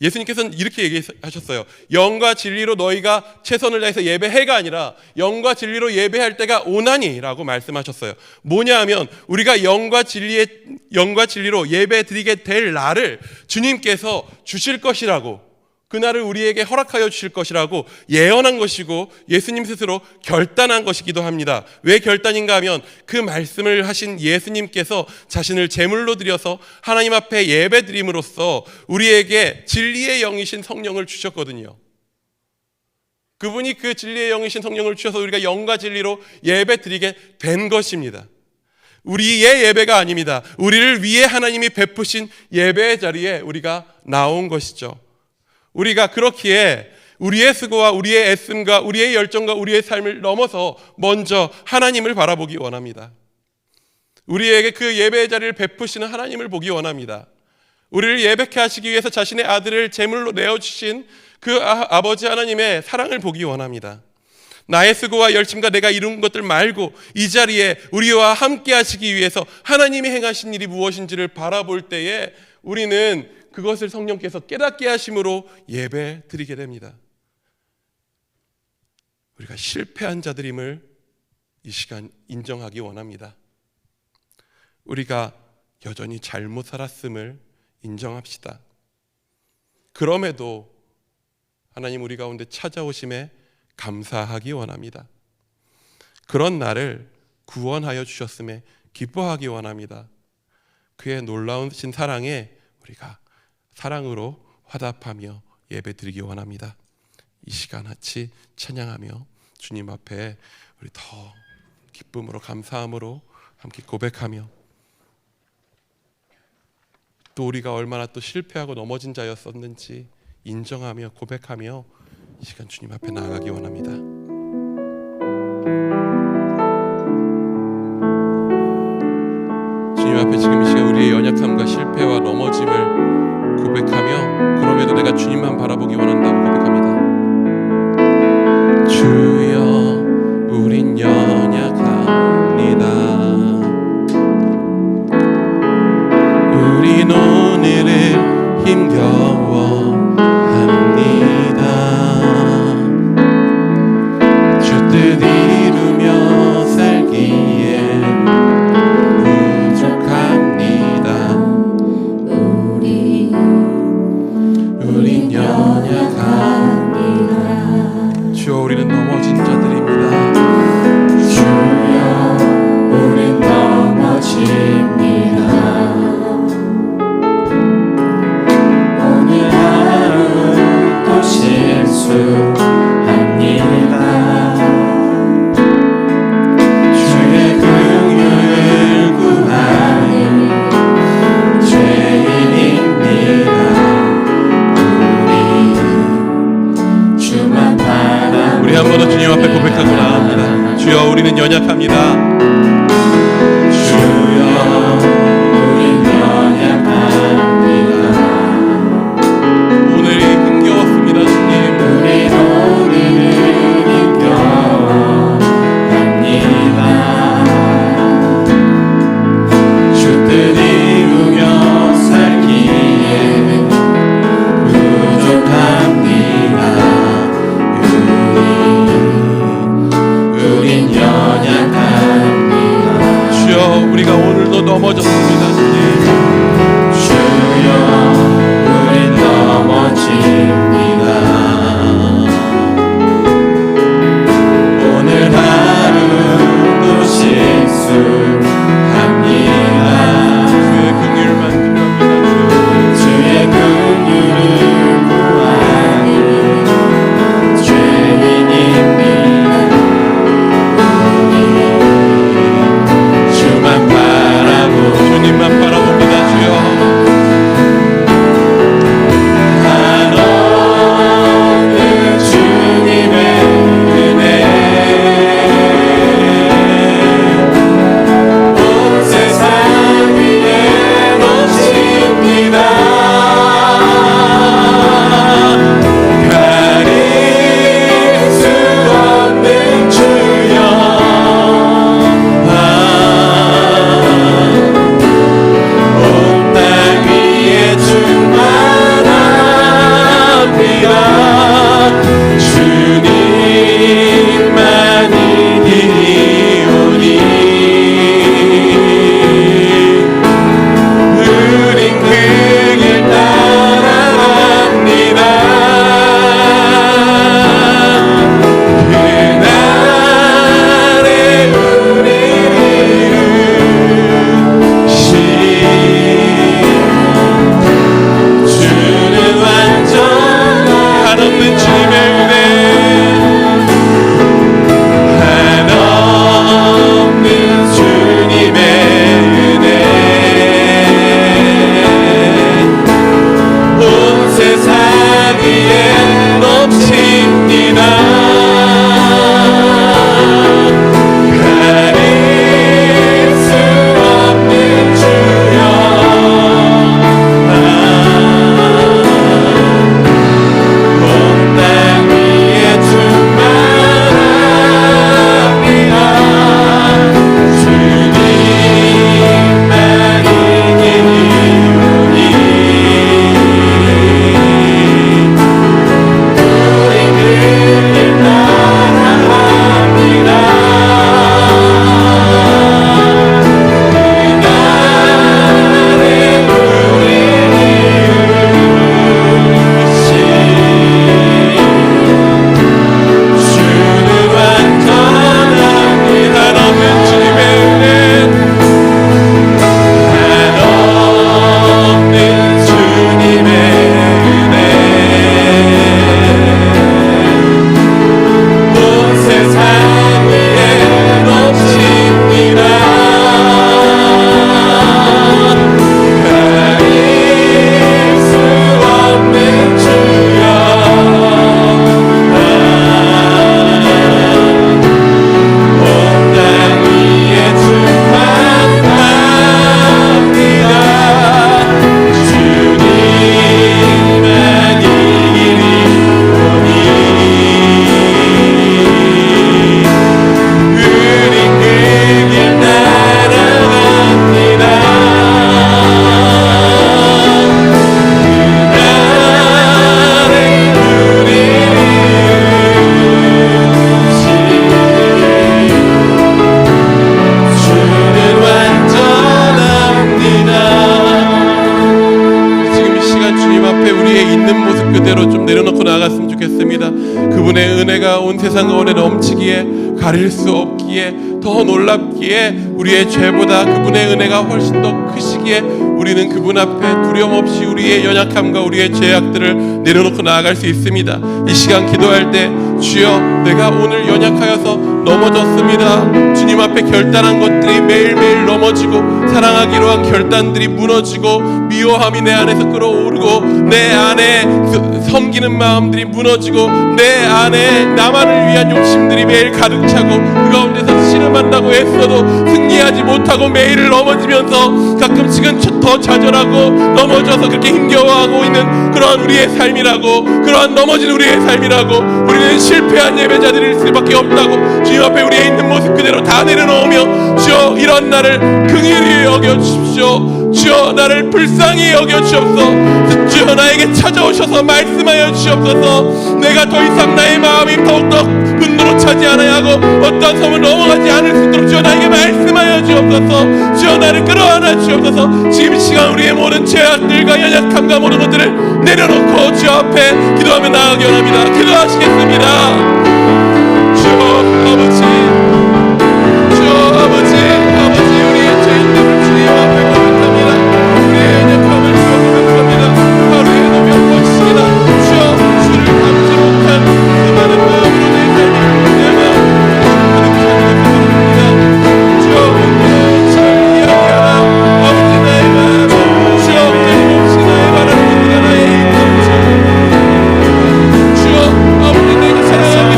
예수님께서는 이렇게 얘기하셨어요. 영과 진리로 너희가 최선을 다해서 예배해가 아니라 영과 진리로 예배할 때가 오나니 라고 말씀하셨어요. 뭐냐 하면 우리가 영과 진리로 예배 드리게 될 날을 주님께서 주실 것이라고, 그날을 우리에게 허락하여 주실 것이라고 예언한 것이고 예수님 스스로 결단한 것이기도 합니다. 왜 결단인가 하면 그 말씀을 하신 예수님께서 자신을 제물로 드려서 하나님 앞에 예배 드림으로써 우리에게 진리의 영이신 성령을 주셨거든요. 그분이 그 진리의 영이신 성령을 주셔서 우리가 영과 진리로 예배 드리게 된 것입니다. 우리의 예배가 아닙니다. 우리를 위해 하나님이 베푸신 예배의 자리에 우리가 나온 것이죠. 우리가 그렇기에 우리의 수고와 우리의 애씀과 우리의 열정과 우리의 삶을 넘어서 먼저 하나님을 바라보기 원합니다. 우리에게 그 예배의 자리를 베푸시는 하나님을 보기 원합니다. 우리를 예배케 하시기 위해서 자신의 아들을 제물로 내어주신 그 아버지 하나님의 사랑을 보기 원합니다. 나의 수고와 열심과 내가 이룬 것들 말고 이 자리에 우리와 함께 하시기 위해서 하나님이 행하신 일이 무엇인지를 바라볼 때에 우리는 그것을 성령께서 깨닫게 하심으로 예배 드리게 됩니다. 우리가 실패한 자들임을 이 시간 인정하기 원합니다. 우리가 여전히 잘못 살았음을 인정합시다. 그럼에도 하나님 우리 가운데 찾아오심에 감사하기 원합니다. 그런 나를 구원하여 주셨음에 기뻐하기 원합니다. 그의 놀라우신 사랑에 우리가 사랑으로 화답하며 예배드리기 원합니다. 이 시간 같이 찬양하며 주님 앞에 우리 더 기쁨으로 감사함으로 함께 고백하며 또 우리가 얼마나 또 실패하고 넘어진 자였었는지 인정하며 고백하며 이 시간 주님 앞에 나아가기 원합니다. 주님 앞에 지금 이 시간 우리의 연약함과 실패와 넘어짐을 고백하며 그럼에도 내가 주님만 바라보기 원한다고 고백합니다. 주여 우린 연약합니다. 우린 오늘을 힘겨워합니다. 주 뜻 이루며 살기에 부족합니다. 우린 연약합니다. 주여 우리는 넘어진 자들입니다. 주여 우린 넘어집니다. 오늘 주님 앞에 우리의 있는 모습 그대로 좀 내려놓고 나아갔으면 좋겠습니다. 그분의 은혜가 온 세상 가운데 넘치기에, 가릴 수 없기에, 더 놀랍기에, 우리의 죄보다 그분의 은혜가 훨씬 더 크시기에 우리는 그분 앞에 두려움 없이 우리의 연약함과 우리의 죄악들을 내려놓고 나아갈 수 있습니다. 이 시간 기도할 때 주여, 내가 오늘 연약하여서 넘어졌습니다. 주님 앞에 결단한 것들이 매일매일 넘어지고, 사랑하기로 한 결단들이 무너지고, 미워함이 내 안에서 끌어오르고, 내 안에 섬기는 마음들이 무너지고, 내 안에 나만을 위한 욕심들이 매일 가득 차고, 그 가운데서 씨름한다고 애써도 승리하지 못하고 매일 넘어지면서 가끔씩은 더 좌절하고 넘어져서 그렇게 힘겨워하고 있는 그러한 우리의 삶이라고, 그러한 넘어진 우리의 삶이라고, 우리는 실패한 예배자들일 수밖에 없다고 주님 앞에 우리의 있는 모습 그대로 다 내려놓으며, 주여 이런 나를 긍휼히 여겨주십시오. 주여 나를 불쌍히 여겨주옵소서. 주여 나에게 찾아오셔서 말씀하여 주옵소서. 내가 더 이상 나의 마음이 더욱더 분노로 차지 않아야 하고 어떤 섬을 넘어가지 않을 수 있도록 주여 나에게 말씀하여 주옵소서. 주여 나를 끌어안아 주옵소서. 지금 이 시간 우리의 모든 죄악들과 연약함과 모든 것들을 내려놓고 주 앞에 기도하며 나아가기 원합니다. 기도하시겠습니다. 주여 아버지, 주여 아버지, 아버지, 우리의 죄인들을 주님 앞에 고백합니다. 우리의 연약함을 주여 고백합니다. 하루에 너 몇 번씩이나 주여 주를 닮지 못한 그 많은 마음으로 내 삶을, 내 마음을 가득 차게 부탁드립니다. 주여 오늘 주를 이야기하라. 아버지 나의 마음, 주여 끊임없이 나의 바라는 것보다 나의 힘을 주여 아버지 내가 사랑하기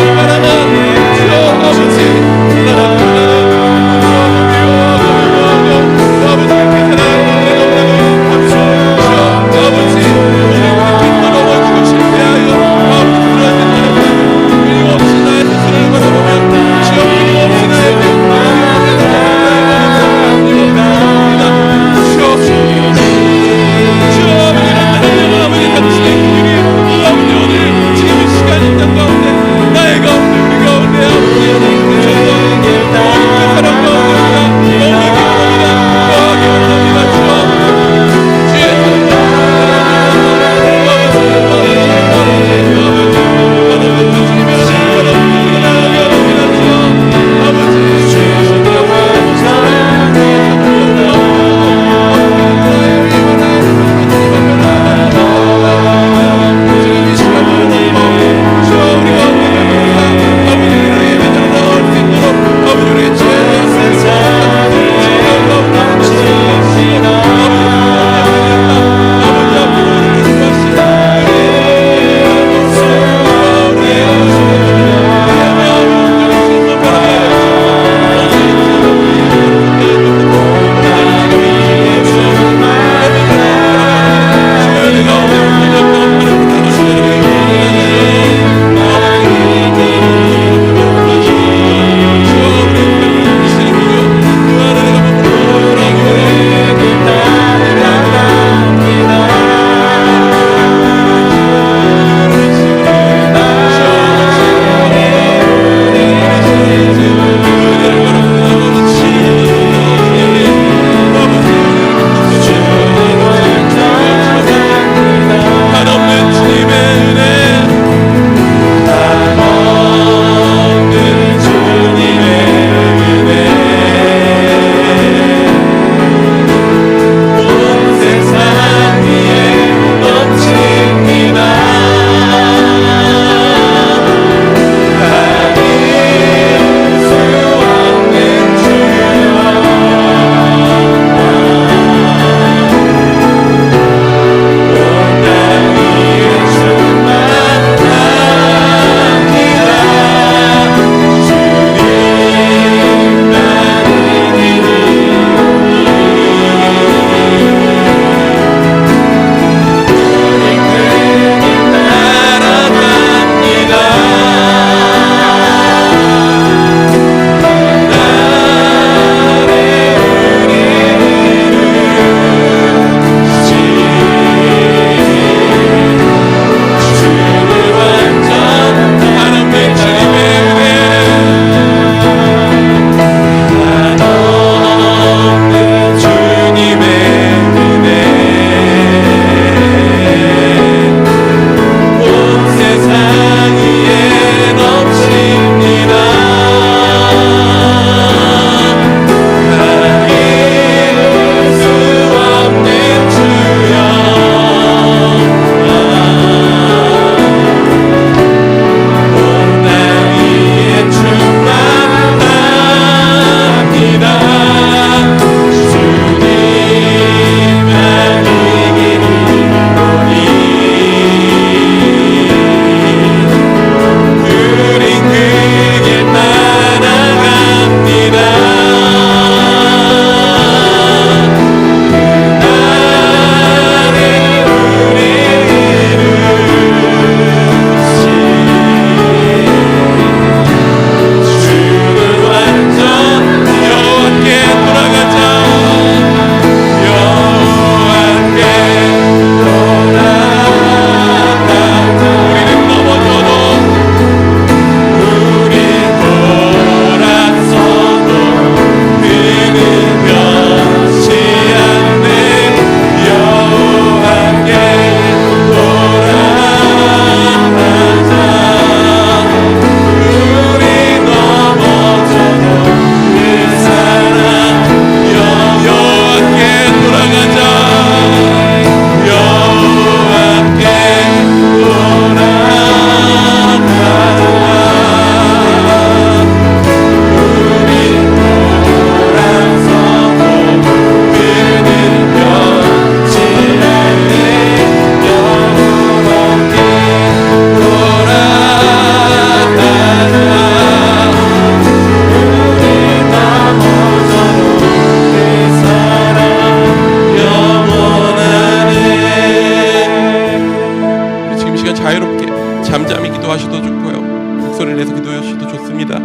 자유롭게 잠잠히 기도하셔도 좋고요, 목소리를 내서 기도하셔도 좋습니다.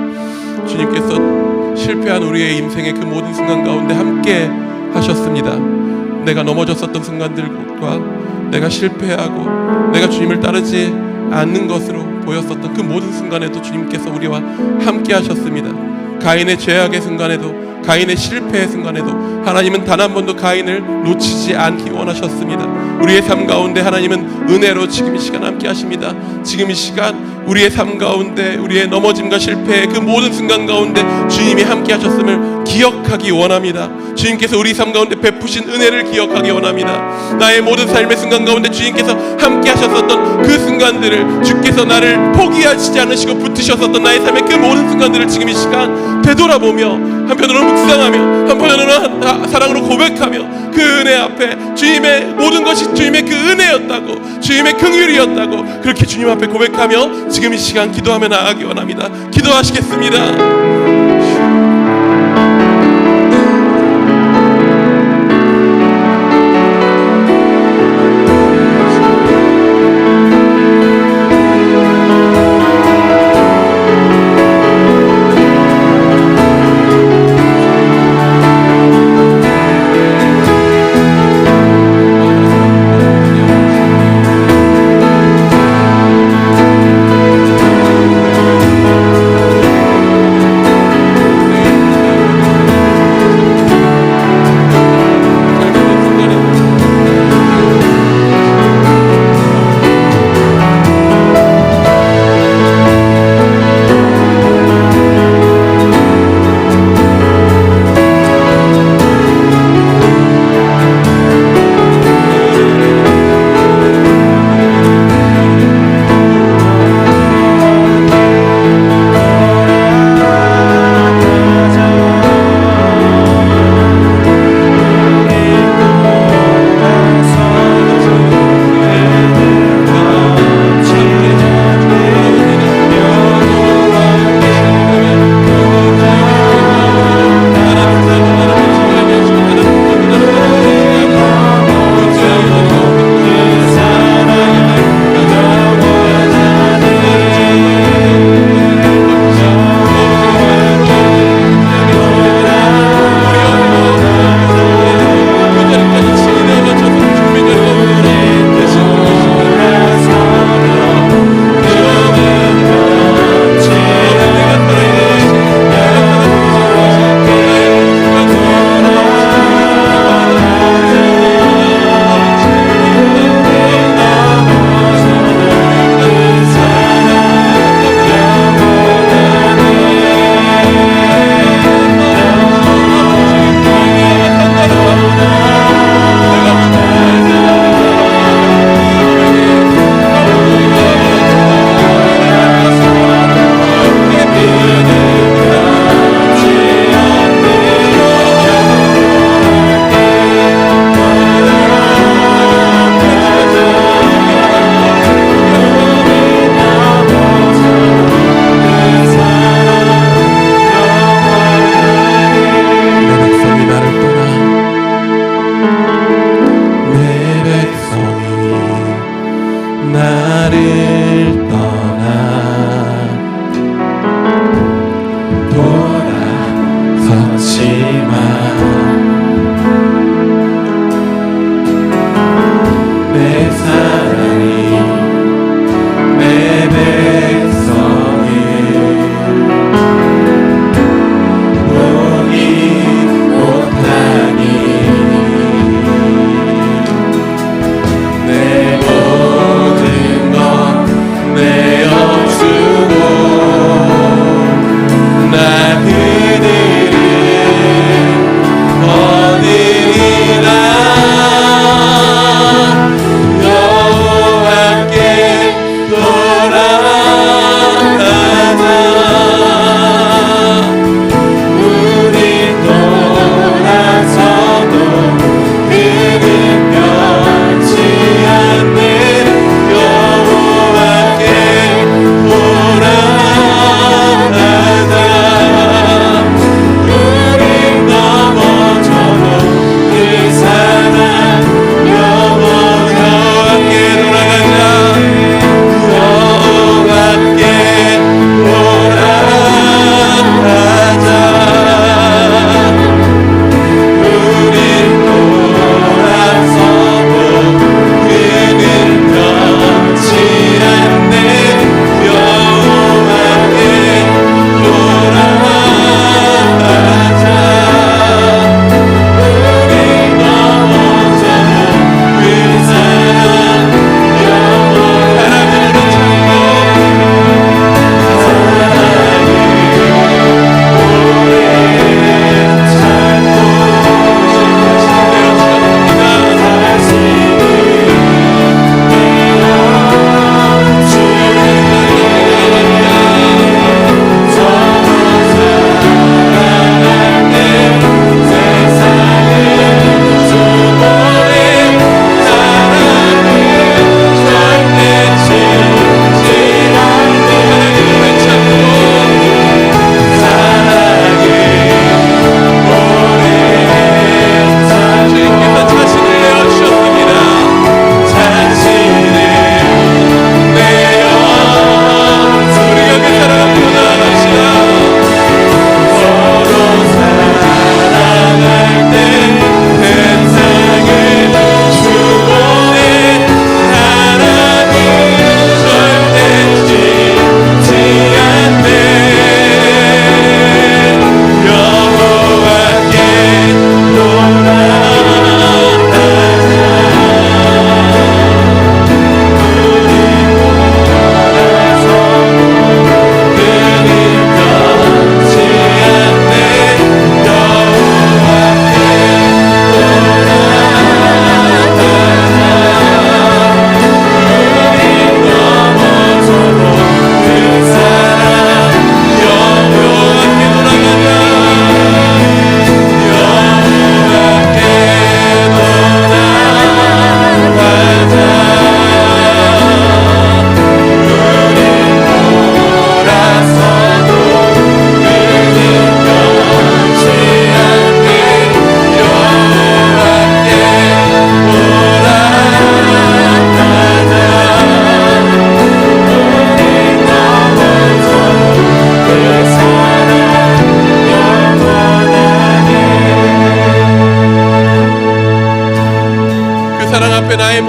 주님께서 실패한 우리의 인생의 그 모든 순간 가운데 함께 하셨습니다. 내가 넘어졌었던 순간들과 내가 실패하고 내가 주님을 따르지 않는 것으로 보였었던 그 모든 순간에도 주님께서 우리와 함께 하셨습니다. 가인의 죄악의 순간에도, 가인의 실패의 순간에도 하나님은 단 한 번도 가인을 놓치지 않기 원하셨습니다. 우리의 삶 가운데 하나님은 은혜로 지금 이 시간 함께 하십니다. 지금 이 시간 우리의 삶 가운데 우리의 넘어짐과 실패의 그 모든 순간 가운데 주님이 함께 하셨음을 기억하기 원합니다. 주님께서 우리 삶 가운데 베푸신 은혜를 기억하기 원합니다. 나의 모든 삶의 순간 가운데 주님께서 함께 하셨었던 그 순간들을, 주께서 나를 포기하시지 않으시고 붙으셨었던 나의 삶의 그 모든 순간들을 지금 이 시간 되돌아보며 한편으로 묵상하며 한편으로는 사랑으로 고백하며 그 은혜 앞에 주님의 모든 것이 주님의 그 은혜였다고, 주님의 긍휼이었다고 그렇게 주님 앞에 고백하며 지금 이 시간 기도하며 나아가기 원합니다. 기도하시겠습니다.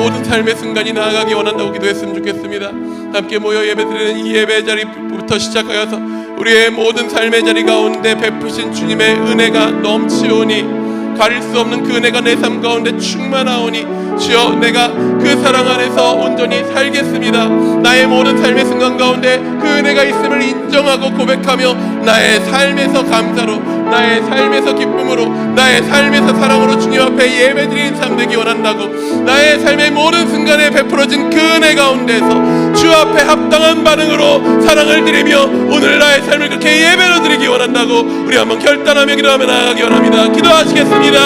모든 삶의 순간이 나아가기 원한다고 기도했으면 좋겠습니다. 함께 모여 예배드리는 이 예배 자리부터 시작하여서 우리의 모든 삶의 자리 가운데 베푸신 주님의 은혜가 넘치오니, 가릴 수 없는 그 은혜가 내 삶 가운데 충만하오니, 주여 내가 그 사랑 안에서 온전히 살겠습니다. 나의 모든 삶의 순간 가운데 그 은혜가 있음을 인정하고 고백하며 나의 삶에서 감사로, 나의 삶에서 기쁨으로, 나의 삶에서 사랑으로 주님 앞에 예배드리는 삶 되기 원한다고, 나의 삶의 모든 순간에 베풀어진 그 은혜 가운데서 주 앞에 합당한 반응으로 사랑을 드리며 오늘 나의 삶을 그렇게 예배로 드리기 원한다고 우리 한번 결단하며 기도하며 나아가기 원합니다. 기도하시겠습니다.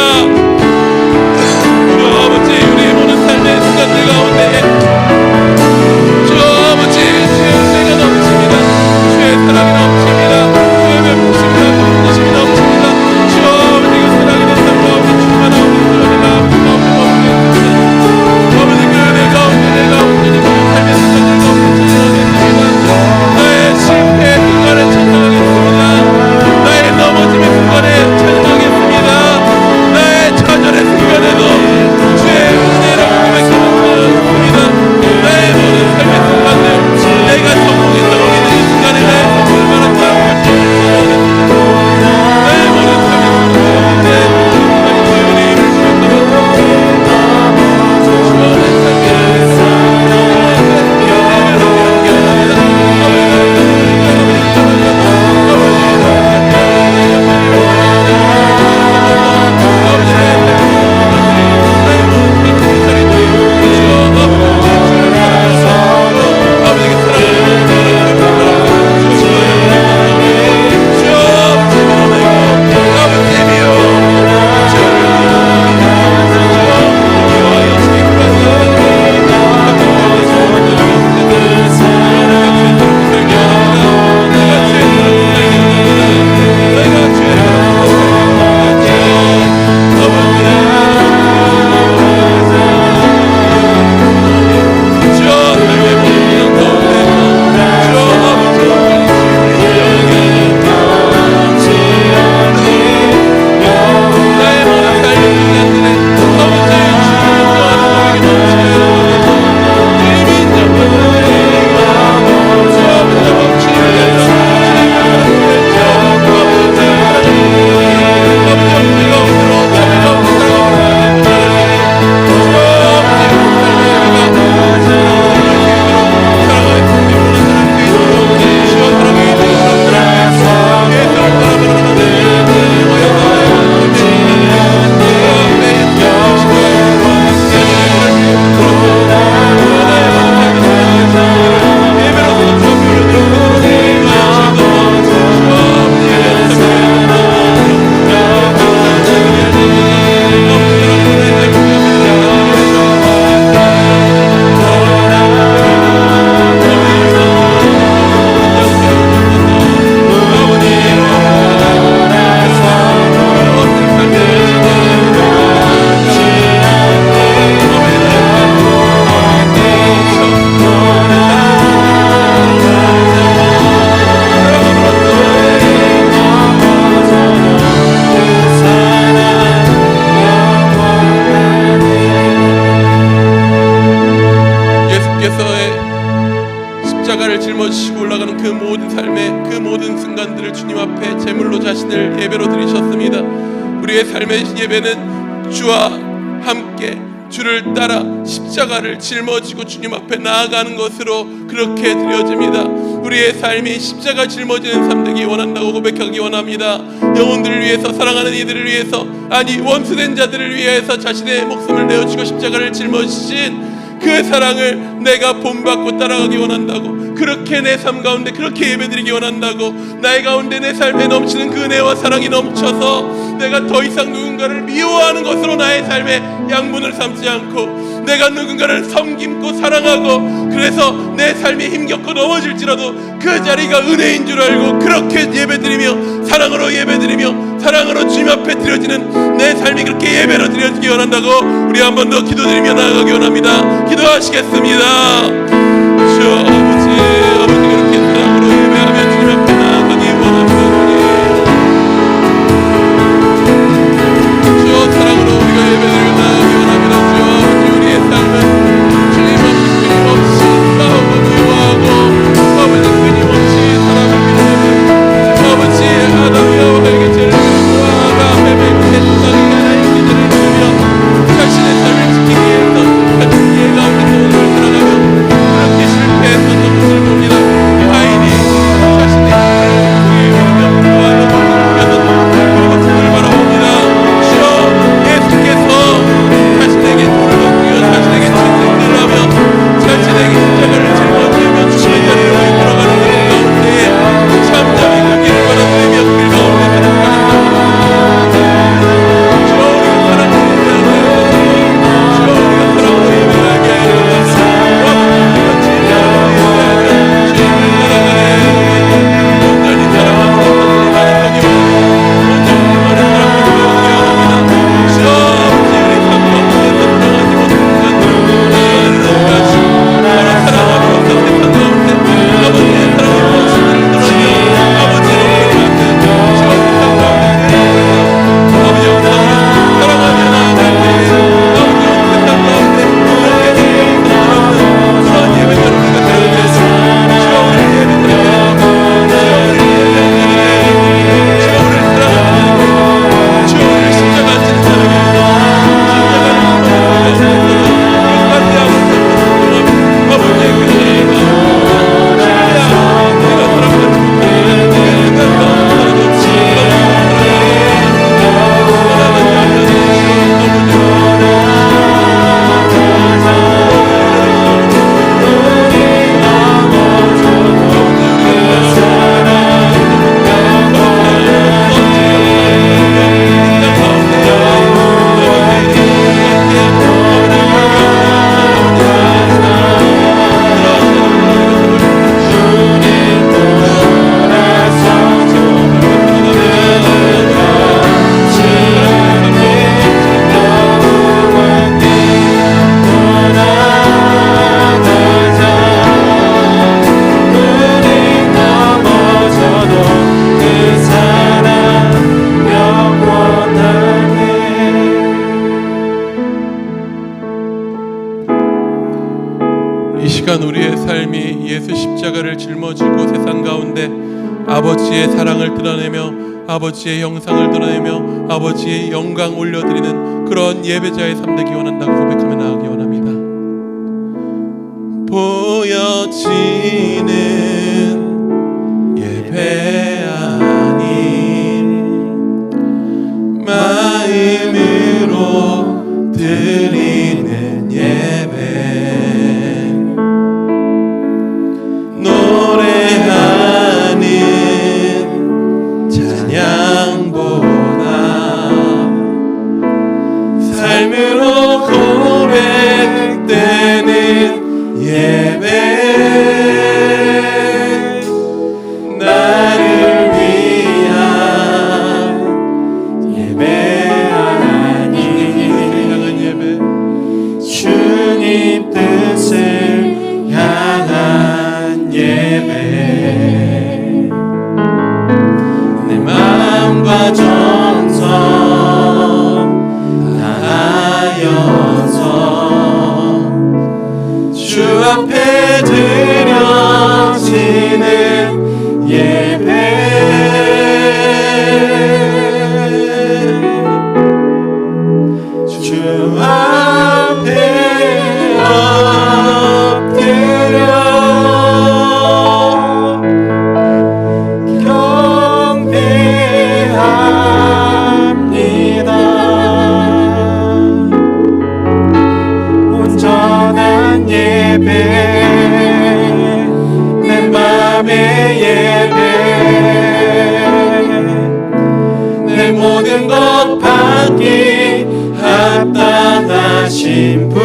주 아버지, 우리의 모든 삶의 순간들 가운데 주 아버지, 주의 은혜가 넘칩니다. 주의 사랑이 넘칩니다. 주의 베푸심이 넘칩니다. 넘칩니다. 주 아버지가 사랑이 된 삶 가운데 충만하오니 그 은혜가 넘칩니다. 아버지, 그 은혜 가운데 내가 온전히 삶의 순간들 가운데 찬양하겠습니다. 나의 실패의 순간에 찬양하겠습니다. 나의 넘어짐의 순간에 찬양하겠습니다. 나의 좌절의 순간에도 주의 은혜를 고백하며 찬양하겠습니다. 나의 모든 삶의 순간들, 내가 성공했다고 믿는 이 순간에 나의 성공을 말한 찬양하겠습니다. 나의 모든 삶의 순간들 가운데 주의 은혜를 고백하며 주의 십자가를 짊어지시고 올라가는 그 모든 삶의 그 모든 순간들을 주님 앞에 제물로 자신을 예배로 드리셨습니다. 우리의 삶의 예배는 주와 함께 주를 따라 십자가를 짊어지고 주님 앞에 나아가는 것으로 그렇게 드려집니다. 우리의 삶이 십자가 짊어지는 삶 되기 원한다고 고백하기 원합니다. 영혼들을 위해서, 사랑하는 이들을 위해서, 아니 원수된 자들을 위해서 자신의 목숨을 내어주고 십자가를 짊어지신 그 사랑을 내가 본받고 따라가기 원한다고, 그렇게 내 삶 가운데 그렇게 예배드리기 원한다고, 나의 가운데 내 삶에 넘치는 그 은혜와 사랑이 넘쳐서 내가 더 이상 누군가를 미워하는 것으로 나의 삶의 양분을 삼지 않고, 내가 누군가를 섬김고 사랑하고, 그래서 내 삶이 힘겹고 넘어질지라도 그 자리가 은혜인 줄 알고 그렇게 예배드리며 사랑으로 예배드리며 사랑으로 주님 앞에 드려지는 내 삶이 그렇게 예배로 드려지기 원한다고 우리 한 번 더 기도드리며 나아가기 원합니다. 기도하시겠습니다. 주여 아버지, 아버지 그렇게 사랑으로 예배하며 주님 앞에 나아가기 원합니다. 주여 사랑으로 우리가 예배를 나아가기 원합니다. 주여 아버지, 우리의 삶을 이 시간 우리의 삶이 예수 십자가를 짊어지고 세상 가운데 아버지의 사랑을 드러내며 아버지의 형상을 드러내며 아버지의 영광 올려드리는 그런 예배자의 삶 되기 원한다고 고백하며 나아가기 원합니다. 보여지는 예배 아닌 마음으로 드리는 예배, 노래하는 찬양보다 삶으로 고백되는 예배, 나를 위한 예배 아닌 향한 예배, 주님 뜻을 향한 예배, 내 마음과 정성 다하여서 주 앞에 드려지는 예배, 주 앞에 엎드려 경배합니다. 온전한 예배, 내 맘의 예배, 내 모든 것 받기 합당하신 분,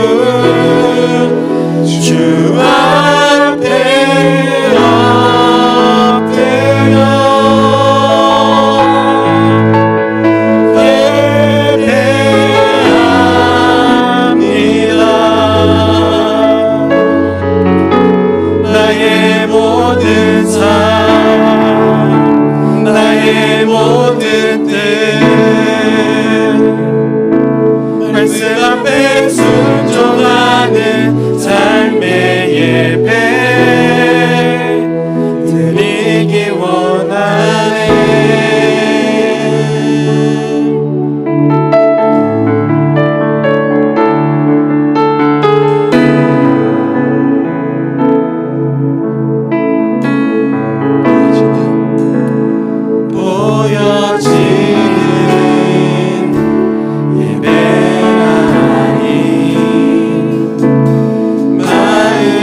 주 앞에 엎드려 예배합니다. 나의 모든 삶, 나의 모든 뜻, 말씀 앞에 순종하는 삶의 예배 드리기 원하네. 보여지는 예배 아닌 마음으로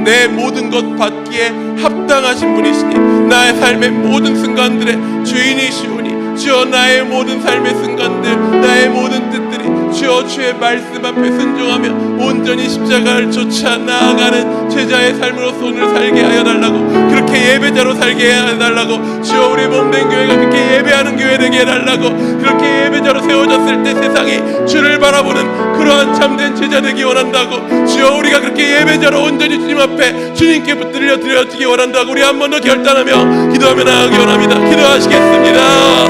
내 모든 것 받기에 합당하신 분이시니 나의 삶의 모든 순간들의 주인이시오니 주여 나의 모든 삶의 순간들 나의 모든 뜻들이 주여 주의 말씀 앞에 순종하며 온전히 십자가를 쫓아 나아가는 제자의 삶으로서 오늘 살게 하여 달라고 그렇게 예배자로 살게 하여 달라고 주여 우리 몸된 교회가 그렇게 예배하는 교회 되게 해달라고 그렇게 예배자로 세워졌을 때 세상이 주를 바라보는 그러한 참된 제자 되기 원한다고 주여 우리가 그렇게 예배자로 온전히 주님 앞에 주님께 붙들려 드려지기 원한다고 우리 한 번 더 결단하며 기도하며 나아가기 원합니다. 기도하시겠습니다.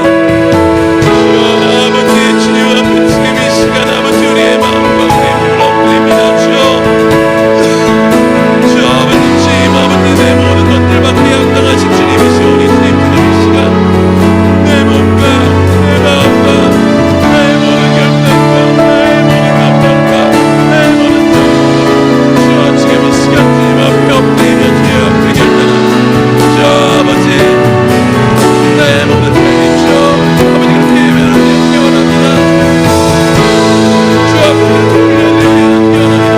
주여 아버지 주님 앞에 지금 이 시간 아버지 우리의 마음과 우리의 힘을 엎드립니다. 주여 아버지 주님 아버지 내 모든 것들 받기에 합당하신 주님이시오니 주님 지금 이 시간 내 몸과 내 마음과 나의 모든 결단과 나의 모든 감정과 나의 모든 정신으로 주여 지금 이 시간 주님 앞에 엎드리며 주여 앞에 결단합니다. 주여 아버지 나의 모든 삶이 주여 아버지 그렇게 예배하는 데 원합니다. 주 앞에 그렇게 올려드리기 원합니다.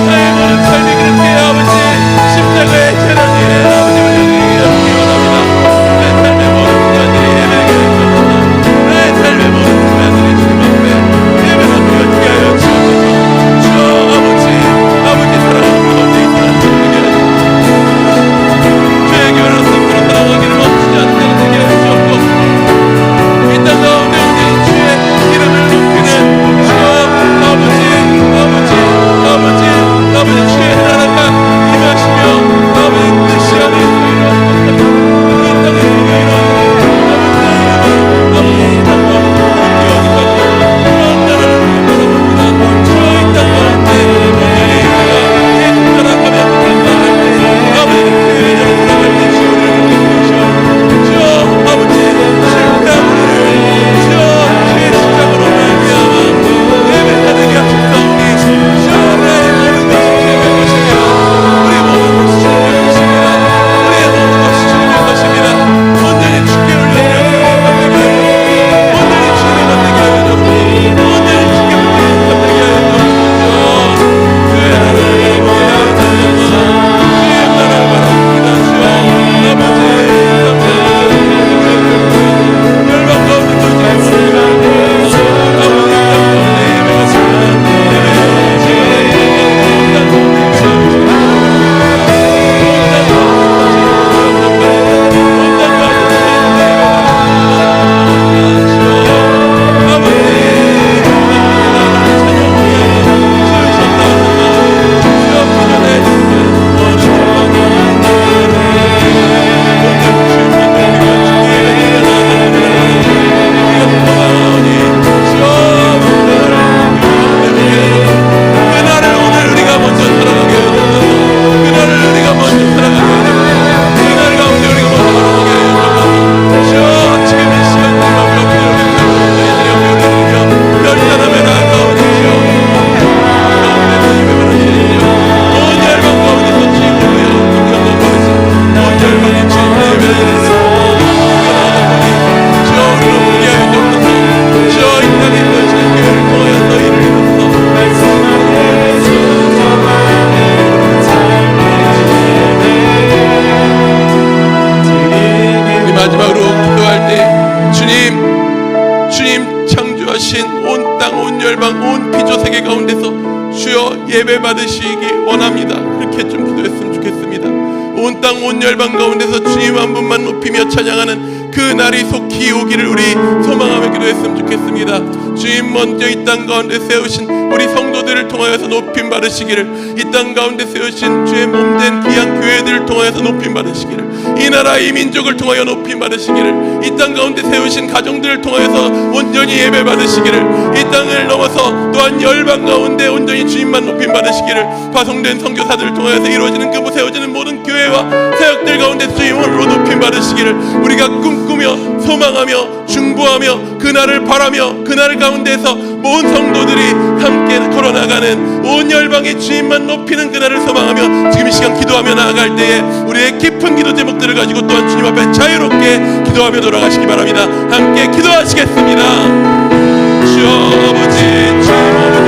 나의 모든 삶이 그렇게 아버지 십자가의 재단 위에 아버지 올려드리기 원합니다. 내 삶의 모든 순간들이 예배하게 되옵소서. 나의 삶의 모든 순간들이 주님 앞에 예배로 드려지게 하여 주옵소서. 주여 아버지 사랑하는 가운데 이 사람 되게 하여 주의 교회를 선으로 살아가기를 멈추지 않는 자가 되게 하여 주옵소서. 이 땅 가운데 온전히 주의 이름을 높이는 주여 아버지 주의 나라가 임하시며 아버지 뜻이 안에 이루어지는 이 땅에 아버지 이 땅 가운데 그런 나라를 바라봅니다. 주여 이 땅 가운데 온전히 예수 따라가며 아버지 교회적으로 살아갈 때 주여를 주시오. 주여 아버지 실패한 우리를 주여 주의 십자가로 말미암아 예배하게 하셨사오니 주여 나의 모든 것이 주님의 것이며 우리 모든 것이 주님의 것입니다. 우리의 모든 것이 주님의 것입니다. 온전히 주께 올려드려 감사하게 하여 주옵소서. 온전히 주님의 것 되게 하여 주옵소서. 온전히 주께 붙드리는 것 되게 하여 주옵소서. 주의 나라를 바라봅니다. 주의 나라를 바라봅니다. 주여 아버지 멸망 가운데 돌지 못합니다. 아버지 이 땅 가운데 예배가 그날을 오늘 우리가 먼저 살아가게 해주소서. 그날을 우리가 먼저 살아가게 해주소서. 그날 가운데 우리가 먼저 살아가게 해주소서. 주여 지금 이 시간 주님 앞에 엎드려 결단하며 나아가오니 주여 가운데서 예배를 하시니요 온 열방 가운데서 주님으로 영광 받으신 온 열방이 주님의 예배를 드리는 주여 우리로 보게 하여 주옵소서. 주여 이 땅에 있으시는 교회를 통하여서 이를 이루소서. 우리 마지막으로 기도할 때 주님 창조하신 온 땅, 온 열방, 온 피조 세계 가운데서 주여 예배 받으시기 원합니다. 그렇게 좀 기도했으면 좋겠습니다. 온 땅, 온 열방 가운데서 주님 한 분만 높이며 찬양하는 그 날이 속히 오기를 우리 소망하며 기도했으면 좋겠습니다. 주님 먼저 이 땅 가운데 세우신 우리 성도들을 통하여서 높임 받으시기를, 이 땅 가운데 세우신 주의 몸된 귀한 교회들을 통하여서 높임 받으시기를, 이 나라 이 민족을 통하여 높임 받으시기를, 이 땅 가운데 세우신 가정들을 통하여서 온전히 예배 받으시기를, 이 땅을 넘어서 또한 열방 가운데 온전히 주님만 높임 받으시기를, 파송된 선교사들을 통하여서 이루어지는 그 세워지는 모든 교회와 사역들 가운데 주님으로 높임 받으시기를 우리가 꿈꾸며 소망하며 중보하며 그날을 바라며 그날 가운데서 모든 성도들이 함께 걸어나가는 온 열방의 주님만 높이는 그날을 소망하며 지금 이 시간 기도하며 나아갈 때에 우리의 깊은 기도 제목들을 가지고 또한 주님 앞에 자유롭게 기도하며 돌아가시기 바랍니다. 함께 기도하시겠습니다. 주여 아버지, 주여 아버지